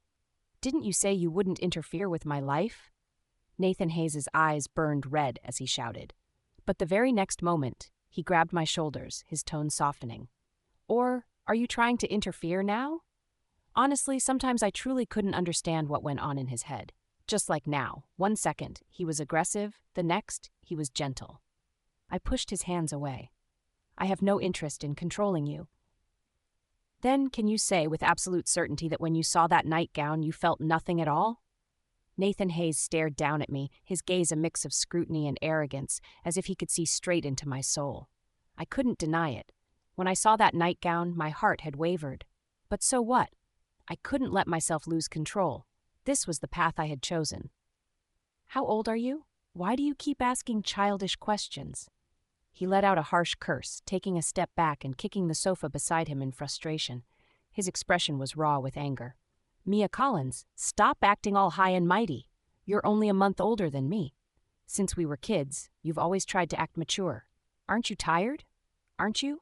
Didn't you say you wouldn't interfere with my life? Nathan Hayes' eyes burned red as he shouted. But the very next moment, he grabbed my shoulders, his tone softening. Or are you trying to interfere now? Honestly, sometimes I truly couldn't understand what went on in his head. Just like now, 1 second, he was aggressive, the next, he was gentle. I pushed his hands away. I have no interest in controlling you. Then can you say with absolute certainty that when you saw that nightgown, you felt nothing at all? Nathan Hayes stared down at me, his gaze a mix of scrutiny and arrogance, as if he could see straight into my soul. I couldn't deny it. When I saw that nightgown, my heart had wavered. But so what? I couldn't let myself lose control. This was the path I had chosen. How old are you? Why do you keep asking childish questions? He let out a harsh curse, taking a step back and kicking the sofa beside him in frustration. His expression was raw with anger. Mia Collins, stop acting all high and mighty. You're only a month older than me. Since we were kids, you've always tried to act mature. Aren't you tired? Aren't you?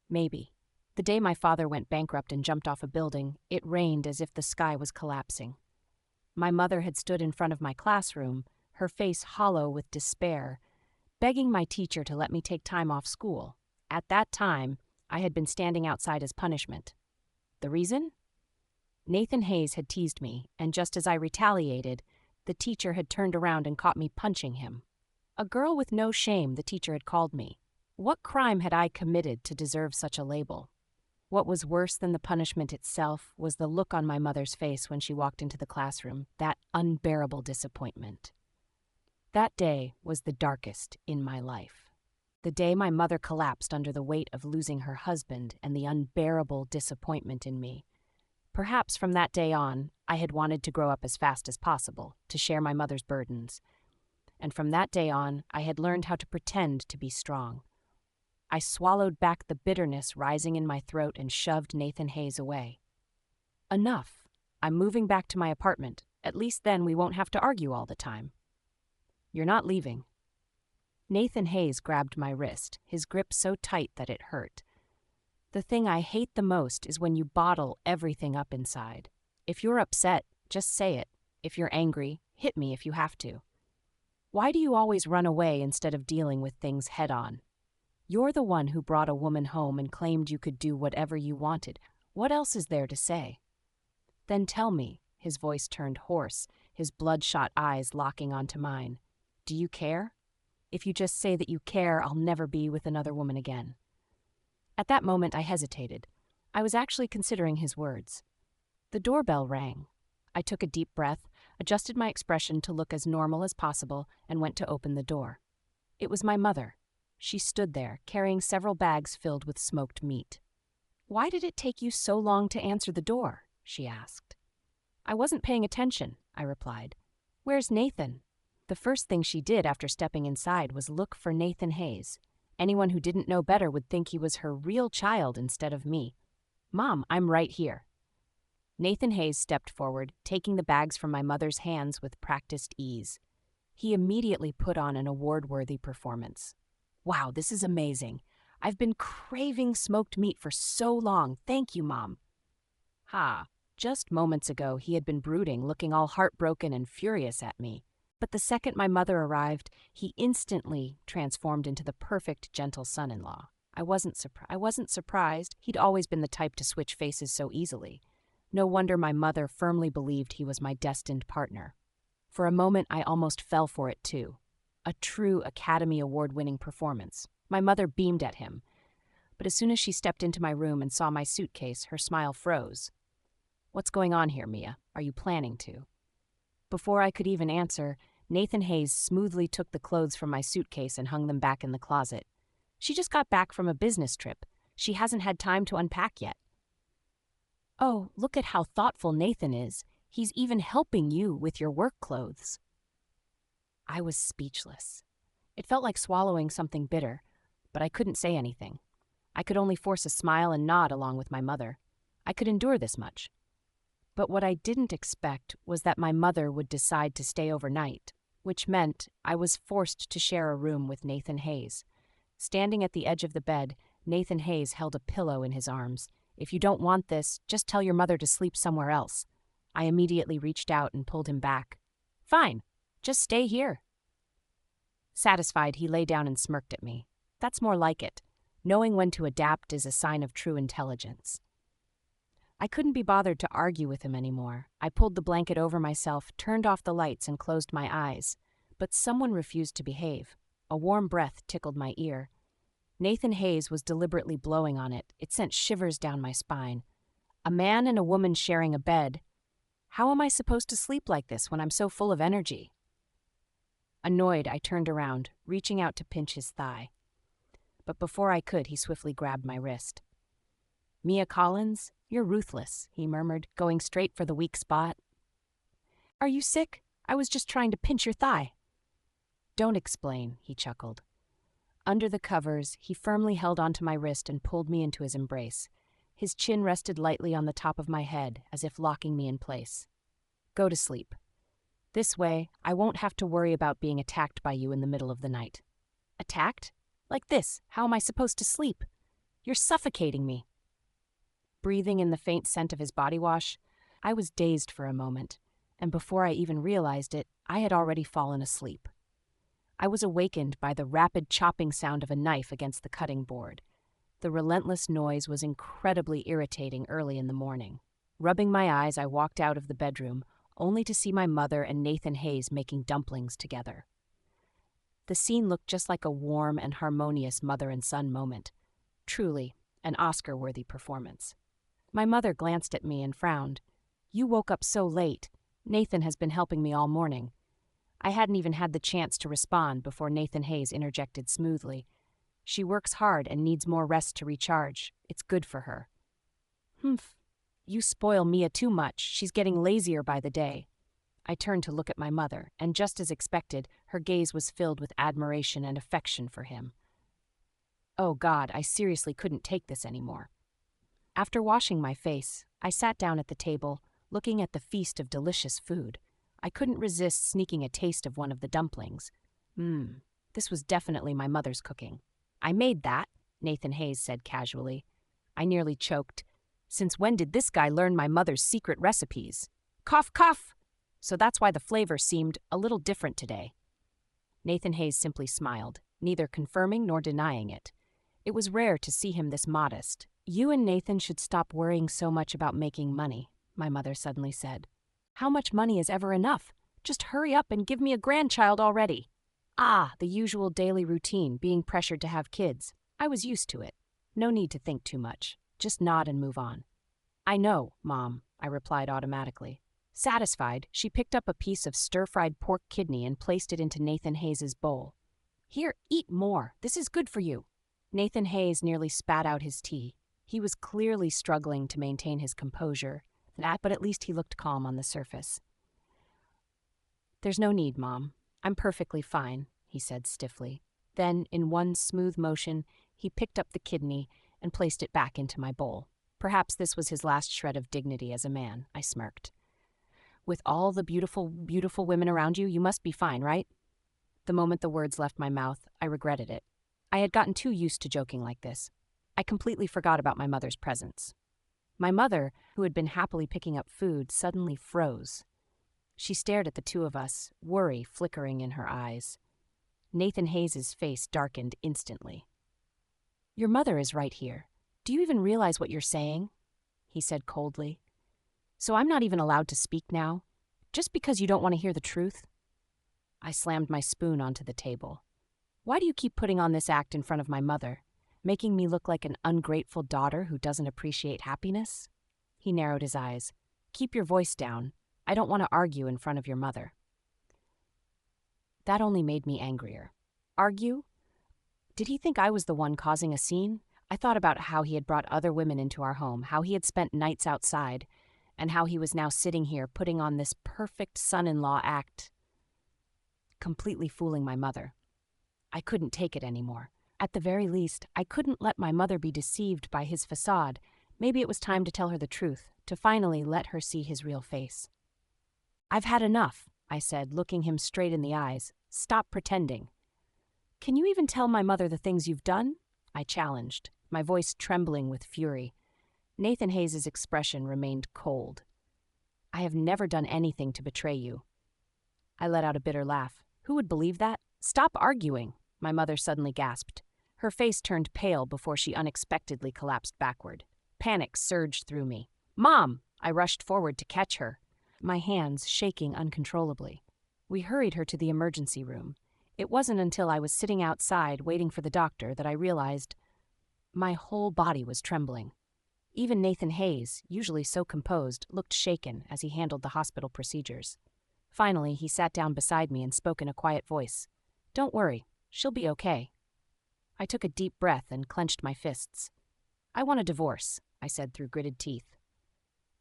Maybe. The day my father went bankrupt and jumped off a building, it rained as if the sky was collapsing. My mother had stood in front of my classroom, her face hollow with despair, begging my teacher to let me take time off school. At that time, I had been standing outside as punishment. The reason? Nathan Hayes had teased me, and just as I retaliated, the teacher had turned around and caught me punching him. A girl with no shame, the teacher had called me. What crime had I committed to deserve such a label? What was worse than the punishment itself was the look on my mother's face when she walked into the classroom, that unbearable disappointment. That day was the darkest in my life. The day my mother collapsed under the weight of losing her husband and the unbearable disappointment in me. Perhaps from that day on, I had wanted to grow up as fast as possible, to share my mother's burdens. And from that day on, I had learned how to pretend to be strong. I swallowed back the bitterness rising in my throat and shoved Nathan Hayes away. Enough. I'm moving back to my apartment. At least then we won't have to argue all the time. You're not leaving. Nathan Hayes grabbed my wrist, his grip so tight that it hurt. The thing I hate the most is when you bottle everything up inside. If you're upset, just say it. If you're angry, hit me if you have to. Why do you always run away instead of dealing with things head on? You're the one who brought a woman home and claimed you could do whatever you wanted. What else is there to say? Then tell me, his voice turned hoarse, his bloodshot eyes locking onto mine. Do you care? If you just say that you care, I'll never be with another woman again. At that moment, I hesitated. I was actually considering his words. The doorbell rang. I took a deep breath, adjusted my expression to look as normal as possible, and went to open the door. It was my mother. She stood there, carrying several bags filled with smoked meat. "Why did it take you so long to answer the door?" she asked. "I wasn't paying attention," I replied. "Where's Nathan?" The first thing she did after stepping inside was look for Nathan Hayes. Anyone who didn't know better would think he was her real child instead of me. "Mom, I'm right here." Nathan Hayes stepped forward, taking the bags from my mother's hands with practiced ease. He immediately put on an award-worthy performance. "Wow, this is amazing. I've been craving smoked meat for so long. Thank you, Mom." Ha! Just moments ago, he had been brooding, looking all heartbroken and furious at me. But the second my mother arrived, he instantly transformed into the perfect, gentle son-in-law. I wasn't surprised. He'd always been the type to switch faces so easily. No wonder my mother firmly believed he was my destined partner. For a moment, I almost fell for it, too. A true Academy Award-winning performance. My mother beamed at him. But as soon as she stepped into my room and saw my suitcase, her smile froze. "What's going on here, Mia? Are you planning to?" Before I could even answer, Nathan Hayes smoothly took the clothes from my suitcase and hung them back in the closet. "She just got back from a business trip. She hasn't had time to unpack yet." "Oh, look at how thoughtful Nathan is. He's even helping you with your work clothes." I was speechless. It felt like swallowing something bitter, but I couldn't say anything. I could only force a smile and nod along with my mother. I could endure this much. But what I didn't expect was that my mother would decide to stay overnight, which meant I was forced to share a room with Nathan Hayes. Standing at the edge of the bed, Nathan Hayes held a pillow in his arms. "If you don't want this, just tell your mother to sleep somewhere else." I immediately reached out and pulled him back. "Fine, just stay here." Satisfied, he lay down and smirked at me. That's more like it. Knowing when to adapt is a sign of true intelligence. I couldn't be bothered to argue with him anymore. I pulled the blanket over myself, turned off the lights, and closed my eyes. But someone refused to behave. A warm breath tickled my ear. Nathan Hayes was deliberately blowing on it. It sent shivers down my spine. A man and a woman sharing a bed. How am I supposed to sleep like this when I'm so full of energy? Annoyed, I turned around, reaching out to pinch his thigh. But before I could, he swiftly grabbed my wrist. "Mia Collins, you're ruthless," he murmured, going straight for the weak spot. "Are you sick? I was just trying to pinch your thigh." "Don't explain," he chuckled. Under the covers, he firmly held onto my wrist and pulled me into his embrace. His chin rested lightly on the top of my head, as if locking me in place. "Go to sleep. This way, I won't have to worry about being attacked by you in the middle of the night." "Attacked? Like this, how am I supposed to sleep? You're suffocating me." Breathing in the faint scent of his body wash, I was dazed for a moment, and before I even realized it, I had already fallen asleep. I was awakened by the rapid chopping sound of a knife against the cutting board. The relentless noise was incredibly irritating early in the morning. Rubbing my eyes, I walked out of the bedroom, only to see my mother and Nathan Hayes making dumplings together. The scene looked just like a warm and harmonious mother and son moment. Truly, an Oscar-worthy performance. My mother glanced at me and frowned. "You woke up so late. Nathan has been helping me all morning." I hadn't even had the chance to respond before Nathan Hayes interjected smoothly. "She works hard and needs more rest to recharge. It's good for her." "Humph. You spoil Mia too much. She's getting lazier by the day." I turned to look at my mother, and just as expected, her gaze was filled with admiration and affection for him. Oh God, I seriously couldn't take this anymore. After washing my face, I sat down at the table, looking at the feast of delicious food. I couldn't resist sneaking a taste of one of the dumplings. This was definitely my mother's cooking. "I made that," Nathan Hayes said casually. I nearly choked. Since when did this guy learn my mother's secret recipes? Cough, cough! So that's why the flavor seemed a little different today. Nathan Hayes simply smiled, neither confirming nor denying it. It was rare to see him this modest. "You and Nathan should stop worrying so much about making money," my mother suddenly said. "How much money is ever enough? Just hurry up and give me a grandchild already." The usual daily routine, being pressured to have kids. I was used to it. No need to think too much. Just nod and move on. "I know, Mom," I replied automatically. Satisfied, she picked up a piece of stir-fried pork kidney and placed it into Nathan Hayes' bowl. Here, eat more. This is good for you. Nathan Hayes nearly spat out his tea. He was clearly struggling to maintain his composure, but at least he looked calm on the surface. There's no need, Mom. I'm perfectly fine, he said stiffly. Then, in one smooth motion, he picked up the kidney and placed it back into my bowl. Perhaps this was his last shred of dignity as a man, I smirked. With all the beautiful, beautiful women around you, you must be fine, right? The moment the words left my mouth, I regretted it. I had gotten too used to joking like this. I completely forgot about my mother's presence. My mother, who had been happily picking up food, suddenly froze. She stared at the two of us, worry flickering in her eyes. Nathan Hayes' face darkened instantly. Your mother is right here. Do you even realize what you're saying? He said coldly. So I'm not even allowed to speak now? Just because you don't want to hear the truth? I slammed my spoon onto the table. Why do you keep putting on this act in front of my mother, making me look like an ungrateful daughter who doesn't appreciate happiness? He narrowed his eyes. Keep your voice down. I don't want to argue in front of your mother. That only made me angrier. Argue? Did he think I was the one causing a scene? I thought about how he had brought other women into our home, how he had spent nights outside, and how he was now sitting here putting on this perfect son-in-law act, completely fooling my mother. I couldn't take it anymore. At the very least, I couldn't let my mother be deceived by his facade. Maybe it was time to tell her the truth, to finally let her see his real face. I've had enough, I said, looking him straight in the eyes. Stop pretending. Can you even tell my mother the things you've done? I challenged, my voice trembling with fury. Nathan Hayes' expression remained cold. I have never done anything to betray you. I let out a bitter laugh. Who would believe that? Stop arguing, my mother suddenly gasped. Her face turned pale before she unexpectedly collapsed backward. Panic surged through me. Mom! I rushed forward to catch her, my hands shaking uncontrollably. We hurried her to the emergency room. It wasn't until I was sitting outside waiting for the doctor that I realized my whole body was trembling. Even Nathan Hayes, usually so composed, looked shaken as he handled the hospital procedures. Finally, he sat down beside me and spoke in a quiet voice. Don't worry, she'll be okay. I took a deep breath and clenched my fists. I want a divorce, I said through gritted teeth.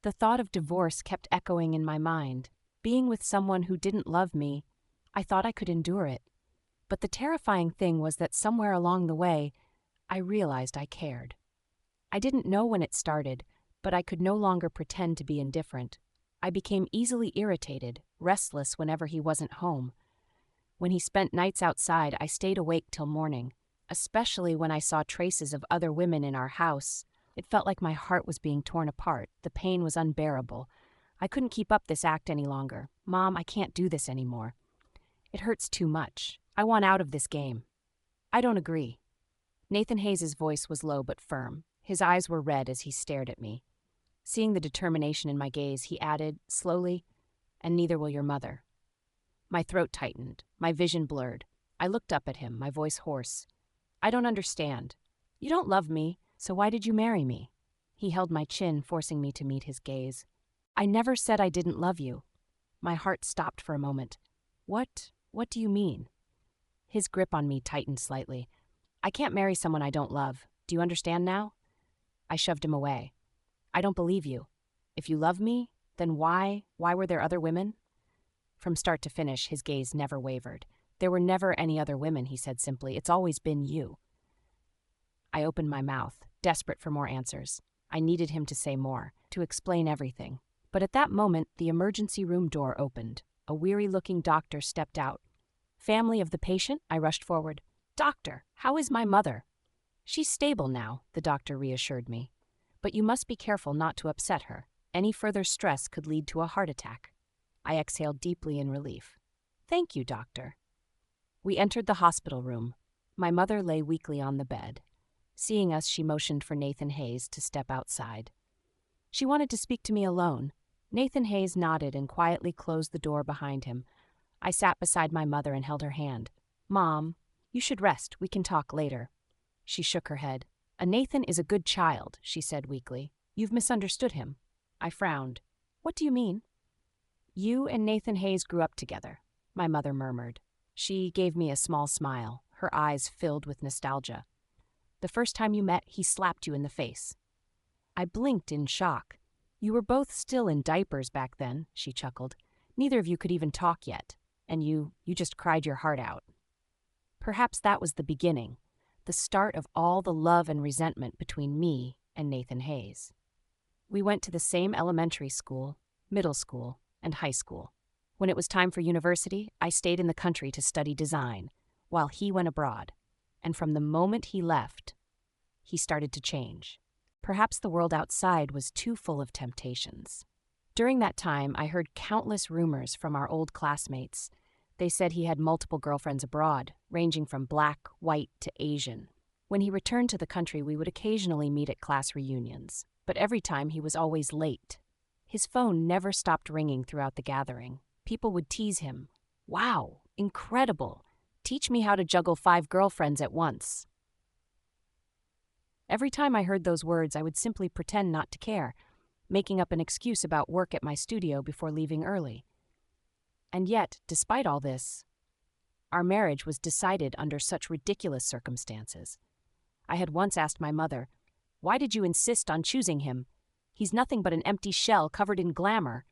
The thought of divorce kept echoing in my mind. Being with someone who didn't love me, I thought I could endure it. But the terrifying thing was that somewhere along the way, I realized I cared. I didn't know when it started, but I could no longer pretend to be indifferent. I became easily irritated, restless whenever he wasn't home. When he spent nights outside, I stayed awake till morning, especially when I saw traces of other women in our house. It felt like my heart was being torn apart. The pain was unbearable. I couldn't keep up this act any longer. Mom, I can't do this anymore. It hurts too much. I want out of this game. I don't agree. Nathan Hayes' voice was low but firm. His eyes were red as he stared at me. Seeing the determination in my gaze, he added, slowly, and neither will your mother. My throat tightened, my vision blurred. I looked up at him, my voice hoarse. I don't understand. You don't love me, so why did you marry me? He held my chin, forcing me to meet his gaze. I never said I didn't love you. My heart stopped for a moment. What do you mean? His grip on me tightened slightly. I can't marry someone I don't love. Do you understand now? I shoved him away. I don't believe you. If you love me, then why were there other women? From start to finish, his gaze never wavered. There were never any other women, he said simply. It's always been you. I opened my mouth, desperate for more answers. I needed him to say more, to explain everything. But at that moment, the emergency room door opened. A weary-looking doctor stepped out. Family of the patient? I rushed forward. Doctor, how is my mother? She's stable now, the doctor reassured me. But you must be careful not to upset her. Any further stress could lead to a heart attack. I exhaled deeply in relief. Thank you, doctor. We entered the hospital room. My mother lay weakly on the bed. Seeing us, she motioned for Nathan Hayes to step outside. She wanted to speak to me alone. Nathan Hayes nodded and quietly closed the door behind him. I sat beside my mother and held her hand. Mom, you should rest. We can talk later. She shook her head. A Nathan is a good child, she said weakly. You've misunderstood him. I frowned. What do you mean? You and Nathan Hayes grew up together, my mother murmured. She gave me a small smile. her eyes filled with nostalgia. "The first time you met, he slapped you in the face." I blinked in shock. "You were both still in diapers back then," she chuckled. "Neither of you could even talk yet. And you just cried your heart out." Perhaps that was the beginning, the start of all the love and resentment between me and Nathan Hayes. We went to the same elementary school, middle school, and high school. When it was time for university, I stayed in the country to study design, while he went abroad. And from the moment he left, he started to change. Perhaps the world outside was too full of temptations. During that time, I heard countless rumors from our old classmates. They said he had multiple girlfriends abroad, ranging from black, white, to Asian. When he returned to the country, we would occasionally meet at class reunions, but every time he was always late. His phone never stopped ringing throughout the gathering. People would tease him. "Wow, incredible. Teach me how to juggle 5 girlfriends at once." Every time I heard those words, I would simply pretend not to care, making up an excuse about work at my studio before leaving early. And yet, despite all this, our marriage was decided under such ridiculous circumstances. I had once asked my mother, "Why did you insist on choosing him? He's nothing but an empty shell covered in glamour."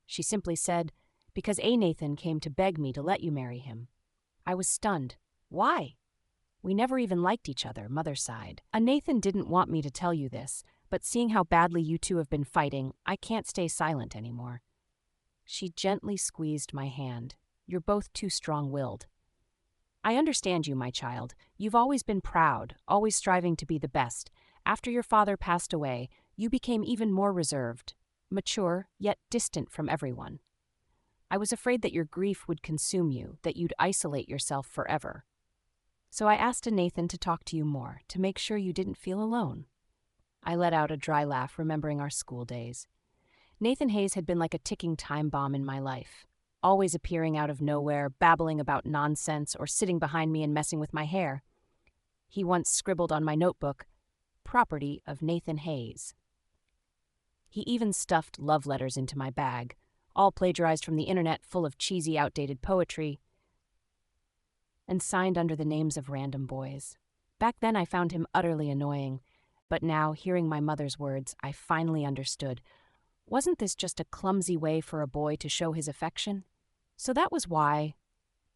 She simply said, "Because A. Nathan came to beg me to let you marry him." I was stunned. "Why?" "We never even liked each other," Mother sighed. "A Nathan didn't want me to tell you this, but seeing how badly you two have been fighting, I can't stay silent anymore." She gently squeezed my hand. "You're both too strong-willed." "I understand you, my child. You've always been proud, always striving to be the best. After your father passed away, you became even more reserved, mature, yet distant from everyone. I was afraid that your grief would consume you, that you'd isolate yourself forever. So I asked a Nathan to talk to you more, to make sure you didn't feel alone." I let out a dry laugh, remembering our school days. Nathan Hayes had been like a ticking time bomb in my life, always appearing out of nowhere, babbling about nonsense, or sitting behind me and messing with my hair. He once scribbled on my notebook, "Property of Nathan Hayes." He even stuffed love letters into my bag, all plagiarized from the internet, full of cheesy, outdated poetry, and signed under the names of random boys. Back then I found him utterly annoying, but now, hearing my mother's words, I finally understood. Wasn't this just a clumsy way for a boy to show his affection? So that was why.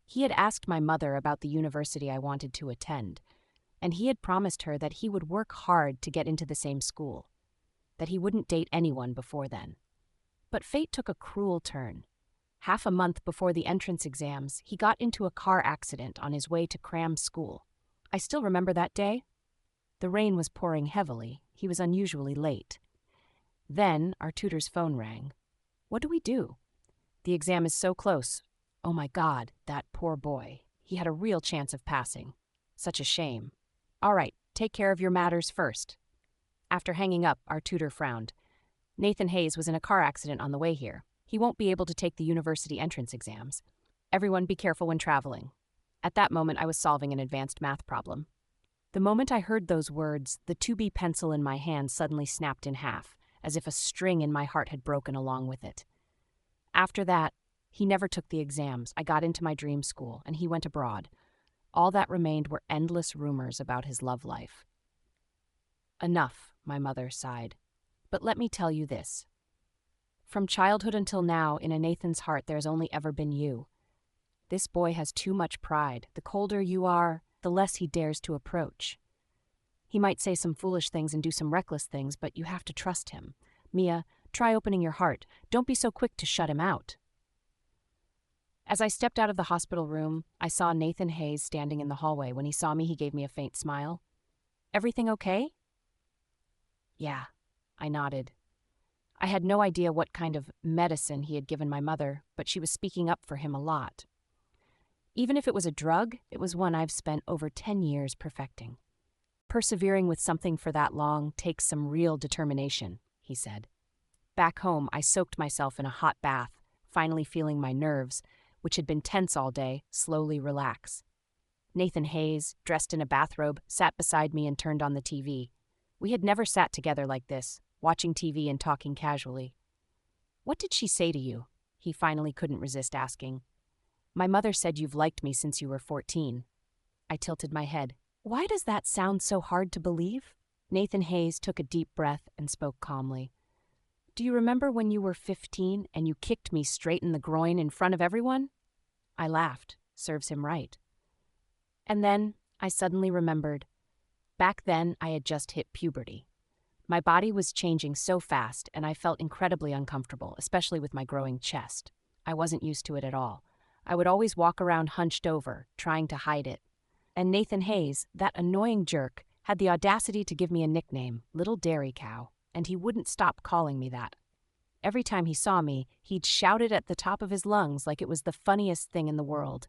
He had asked my mother about the university I wanted to attend, and he had promised her that he would work hard to get into the same school, that he wouldn't date anyone before then. But fate took a cruel turn. Half a month before the entrance exams, he got into a car accident on his way to cram school. I still remember that day. The rain was pouring heavily. He was unusually late. Then our tutor's phone rang. What do we do? The exam is so close. Oh my God, that poor boy. He had a real chance of passing. Such a shame. All right, take care of your matters first. After hanging up, our tutor frowned. Nathan Hayes was in a car accident on the way here. He won't be able to take the university entrance exams. Everyone be careful when traveling. At that moment, I was solving an advanced math problem. The moment I heard those words, the 2B pencil in my hand suddenly snapped in half, as if a string in my heart had broken along with it. After that, he never took the exams. I got into my dream school, and he went abroad. All that remained were endless rumors about his love life. Enough, my mother sighed. But let me tell you this. From childhood until now, in a Nathan's heart, there's only ever been you. This boy has too much pride. The colder you are, the less he dares to approach. He might say some foolish things and do some reckless things, but you have to trust him. Mia, try opening your heart. Don't be so quick to shut him out. As I stepped out of the hospital room, I saw Nathan Hayes standing in the hallway. When he saw me, he gave me a faint smile. "Everything okay?" "Yeah," I nodded. I had no idea what kind of medicine he had given my mother, but she was speaking up for him a lot. Even if it was a drug, it was one I've spent over 10 years perfecting. "Persevering with something for that long takes some real determination," he said. Back home, I soaked myself in a hot bath, finally feeling my nerves, which had been tense all day, slowly relax. Nathan Hayes, dressed in a bathrobe, sat beside me and turned on the TV. We had never sat together like this, watching TV and talking casually. "What did she say to you?" he finally couldn't resist asking. "My mother said you've liked me since you were 14. I tilted my head. Why does that sound so hard to believe? Nathan Hayes took a deep breath and spoke calmly. Do you remember when you were 15 and you kicked me straight in the groin in front of everyone? I laughed. Serves him right. And then I suddenly remembered. Back then, I had just hit puberty. My body was changing so fast, and I felt incredibly uncomfortable, especially with my growing chest. I wasn't used to it at all. I would always walk around hunched over, trying to hide it. And Nathan Hayes, that annoying jerk, had the audacity to give me a nickname, Little Dairy Cow, and he wouldn't stop calling me that. Every time he saw me, he'd shout it at the top of his lungs like it was the funniest thing in the world.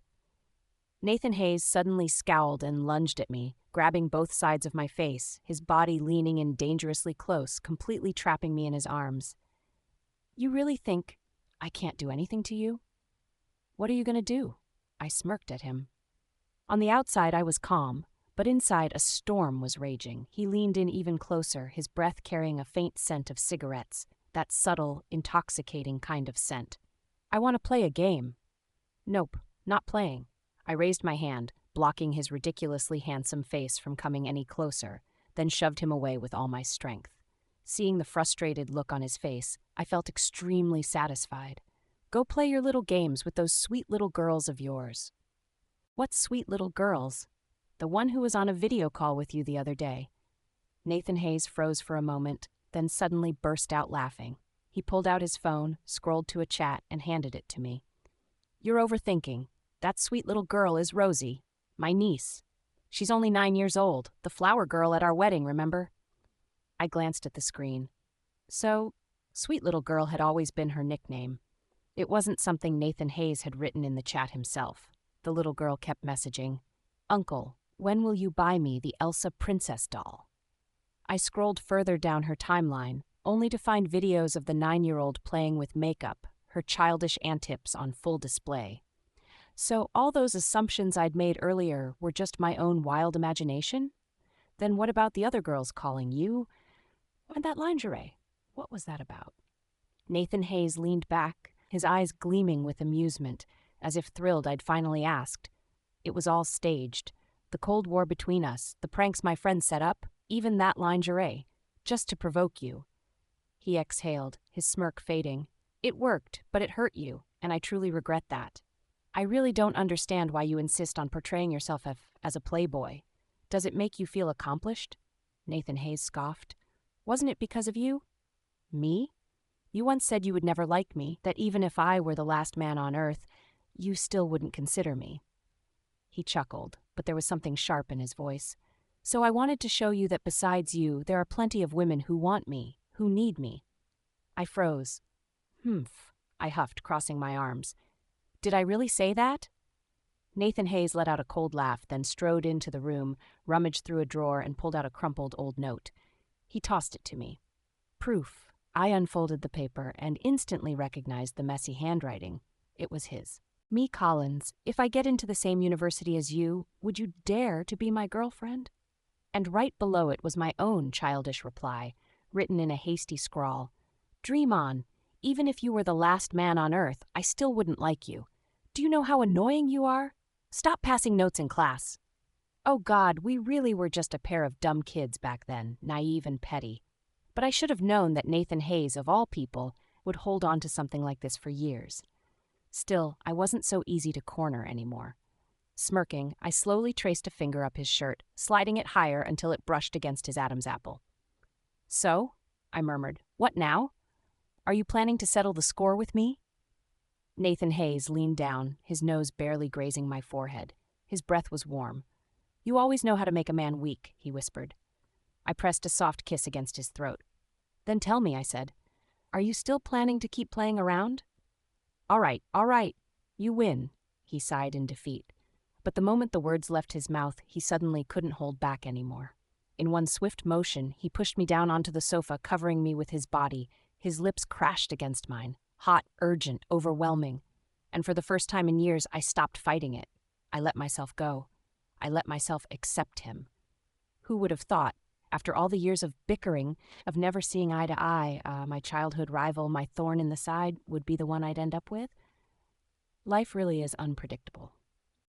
Nathan Hayes suddenly scowled and lunged at me, grabbing both sides of my face, his body leaning in dangerously close, completely trapping me in his arms. You really think I can't do anything to you? What are you going to do? I smirked at him. On the outside, I was calm, but inside a storm was raging. He leaned in even closer, his breath carrying a faint scent of cigarettes, that subtle, intoxicating kind of scent. I want to play a game. Nope, not playing. I raised my hand, blocking his ridiculously handsome face from coming any closer, then shoved him away with all my strength. Seeing the frustrated look on his face, I felt extremely satisfied. Go play your little games with those sweet little girls of yours. What sweet little girls? The one who was on a video call with you the other day. Nathan Hayes froze for a moment, then suddenly burst out laughing. He pulled out his phone, scrolled to a chat, and handed it to me. You're overthinking. That sweet little girl is Rosie, my niece. She's only 9 years old, the flower girl at our wedding, remember? I glanced at the screen. So, sweet little girl had always been her nickname. It wasn't something Nathan Hayes had written in the chat himself. The little girl kept messaging, Uncle, when will you buy me the Elsa princess doll? I scrolled further down her timeline, only to find videos of the 9-year-old playing with makeup, her childish antics on full display. So all those assumptions I'd made earlier were just my own wild imagination? Then what about the other girls calling you? And that lingerie? What was that about? Nathan Hayes leaned back, his eyes gleaming with amusement, as if thrilled I'd finally asked. It was all staged. The Cold War between us, the pranks my friends set up, even that lingerie, just to provoke you. He exhaled, his smirk fading. It worked, but it hurt you, and I truly regret that. I really don't understand why you insist on portraying yourself as a playboy. Does it make you feel accomplished? Nathan Hayes scoffed. Wasn't it because of you? Me? You once said you would never like me, that even if I were the last man on earth, you still wouldn't consider me. He chuckled, but there was something sharp in his voice. So I wanted to show you that besides you, there are plenty of women who want me, who need me. I froze. Humph, I huffed, crossing my arms. Did I really say that? Nathan Hayes let out a cold laugh, then strode into the room, rummaged through a drawer, and pulled out a crumpled old note. He tossed it to me. Proof. I unfolded the paper and instantly recognized the messy handwriting. It was his. Me, Collins, if I get into the same university as you, would you dare to be my girlfriend? And right below it was my own childish reply, written in a hasty scrawl. Dream on. Even if you were the last man on earth, I still wouldn't like you. Do you know how annoying you are? Stop passing notes in class. Oh God, we really were just a pair of dumb kids back then, naive and petty. But I should have known that Nathan Hayes, of all people, would hold on to something like this for years. Still, I wasn't so easy to corner anymore. Smirking, I slowly traced a finger up his shirt, sliding it higher until it brushed against his Adam's apple. So? I murmured. What now? Are you planning to settle the score with me? Nathan Hayes leaned down, his nose barely grazing my forehead. His breath was warm. You always know how to make a man weak, he whispered. I pressed a soft kiss against his throat. Then tell me, I said. Are you still planning to keep playing around? All right. You win, he sighed in defeat. But the moment the words left his mouth, he suddenly couldn't hold back anymore. In one swift motion, he pushed me down onto the sofa, covering me with his body. His lips crashed against mine. Hot, urgent, overwhelming. And for the first time in years, I stopped fighting it. I let myself go. I let myself accept him. Who would have thought, after all the years of bickering, of never seeing eye to eye, my childhood rival, my thorn in the side, would be the one I'd end up with? Life really is unpredictable.